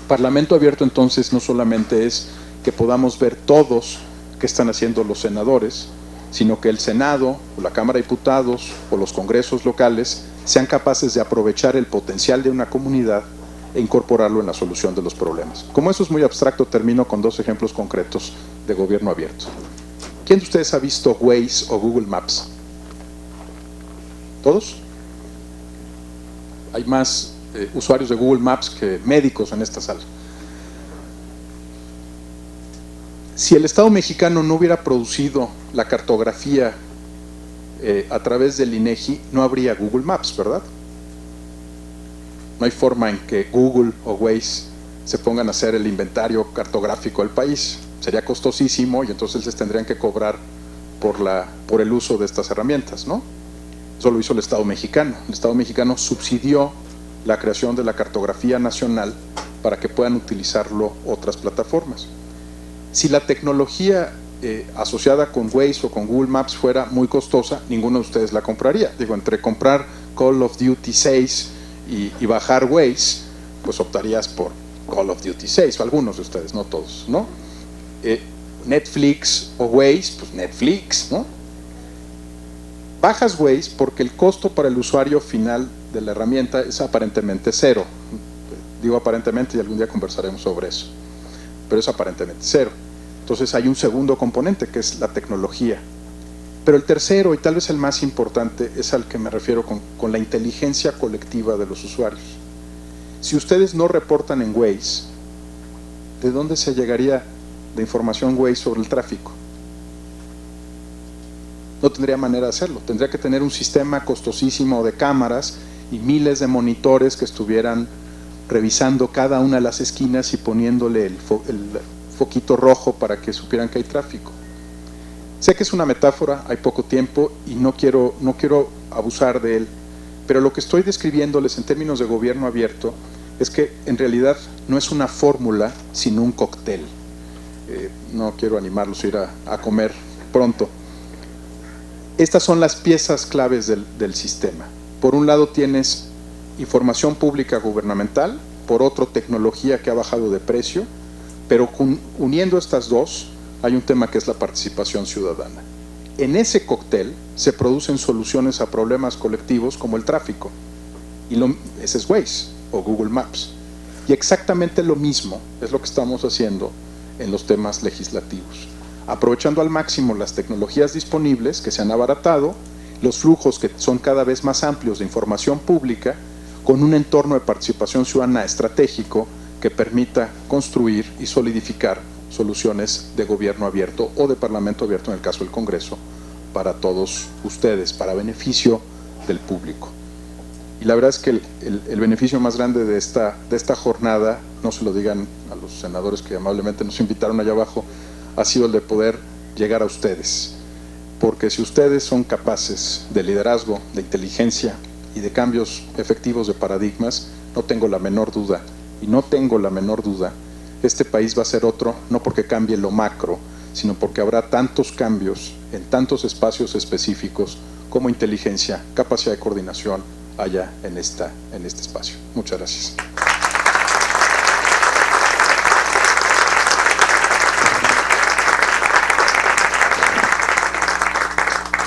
Parlamento Abierto entonces no solamente es que podamos ver todos qué están haciendo los senadores, sino que el Senado, o la Cámara de Diputados, o los congresos locales sean capaces de aprovechar el potencial de una comunidad e incorporarlo en la solución de los problemas. Como eso es muy abstracto, termino con 2 ejemplos concretos de gobierno abierto. ¿Quién de ustedes ha visto Waze o Google Maps? ¿Todos? Hay más usuarios de Google Maps que médicos en esta sala. Si el Estado mexicano no hubiera producido la cartografía a través del INEGI, no habría Google Maps, ¿verdad? No hay forma en que Google o Waze se pongan a hacer el inventario cartográfico del país. Sería costosísimo y entonces les tendrían que cobrar por el uso de estas herramientas, ¿no? Eso lo hizo el Estado mexicano. El Estado mexicano subsidió la creación de la cartografía nacional para que puedan utilizarlo otras plataformas. Si la tecnología asociada con Waze o con Google Maps fuera muy costosa, ninguno de ustedes la compraría. Digo, entre comprar Call of Duty 6 y bajar Waze, pues optarías por Call of Duty 6, o algunos de ustedes, no todos, ¿no? Netflix o Waze, pues Netflix, ¿no? Bajas Waze porque el costo para el usuario final de la herramienta es aparentemente cero. Digo aparentemente y algún día conversaremos sobre eso, pero es aparentemente cero. Entonces hay un segundo componente que es la tecnología. Pero el tercero, y tal vez el más importante, es al que me refiero con la inteligencia colectiva de los usuarios. Si ustedes no reportan en Waze, ¿de dónde se llegaría de información Waze sobre el tráfico? No tendría manera de hacerlo. Tendría que tener un sistema costosísimo de cámaras y miles de monitores que estuvieran revisando cada una de las esquinas y poniéndole el foquito rojo para que supieran que hay tráfico. Sé que es una metáfora, hay poco tiempo y no quiero abusar de él, pero lo que estoy describiéndoles en términos de gobierno abierto es que en realidad no es una fórmula, sino un cóctel. No quiero animarlos a ir a comer pronto. Estas son las piezas claves del sistema. Por un lado tienes información pública gubernamental, por otro tecnología que ha bajado de precio, pero uniendo estas dos hay un tema que es la participación ciudadana. En ese cóctel se producen soluciones a problemas colectivos como el tráfico, y ese es Waze o Google Maps. Y exactamente lo mismo es lo que estamos haciendo en los temas legislativos, aprovechando al máximo las tecnologías disponibles que se han abaratado, los flujos que son cada vez más amplios de información pública, con un entorno de participación ciudadana estratégico que permita construir y solidificar soluciones de gobierno abierto o de parlamento abierto, en el caso del Congreso, para todos ustedes, para beneficio del público. Y la verdad es que el beneficio más grande de esta jornada, no se lo digan a los senadores que amablemente nos invitaron allá abajo, ha sido el de poder llegar a ustedes. Porque si ustedes son capaces de liderazgo, de inteligencia y de cambios efectivos de paradigmas, no tengo la menor duda, este país va a ser otro, no porque cambie lo macro, sino porque habrá tantos cambios en tantos espacios específicos como inteligencia, capacidad de coordinación allá en este espacio. Muchas gracias.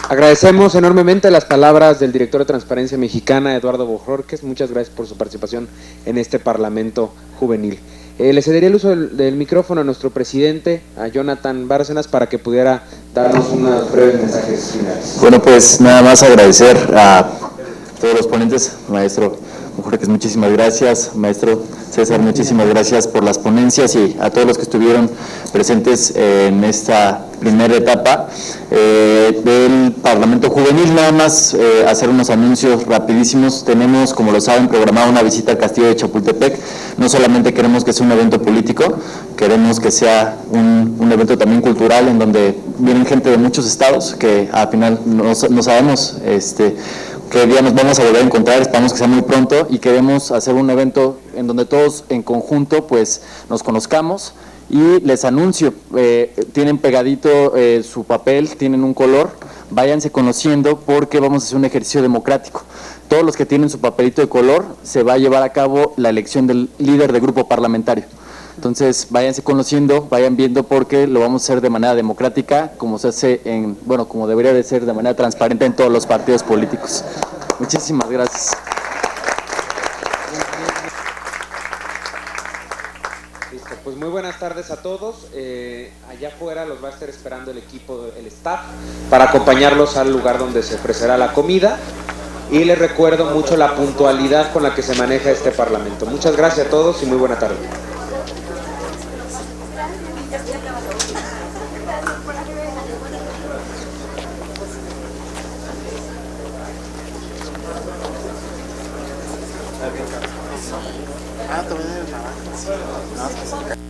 Agradecemos enormemente las palabras del director de Transparencia Mexicana, Eduardo Bojorquez. Muchas gracias por su participación en este Parlamento Juvenil. Le cedería el uso del micrófono a nuestro presidente, a Jonathan Bárcenas, para que pudiera darnos unos breves mensajes finales. Bueno, pues nada más agradecer a todos los ponentes, maestro Bojorquez, muchísimas gracias, maestro César, muchísimas gracias por las ponencias y a todos los que estuvieron presentes en esta primera etapa del Parlamento Juvenil. Nada más hacer unos anuncios rapidísimos. Tenemos, como lo saben, programada una visita al Castillo de Chapultepec. No solamente queremos que sea un evento político, queremos que sea un evento también cultural, en donde vienen gente de muchos estados, que al final no sabemos qué día nos vamos a volver a encontrar, esperamos que sea muy pronto, y queremos hacer un evento en donde todos en conjunto pues nos conozcamos. Y les anuncio, tienen pegadito su papel, tienen un color, váyanse conociendo porque vamos a hacer un ejercicio democrático. Todos los que tienen su papelito de color, se va a llevar a cabo la elección del líder de grupo parlamentario. Entonces váyanse conociendo, vayan viendo, porque lo vamos a hacer de manera democrática, como se hace como debería de ser, de manera transparente en todos los partidos políticos. Muchísimas gracias. Listo, pues muy buenas tardes a todos. Allá afuera los va a estar esperando el equipo, el staff, para acompañarlos al lugar donde se ofrecerá la comida. Y les recuerdo mucho la puntualidad con la que se maneja este Parlamento. Muchas gracias a todos y muy buena tarde. Ah, también eres naranja. Sí. No,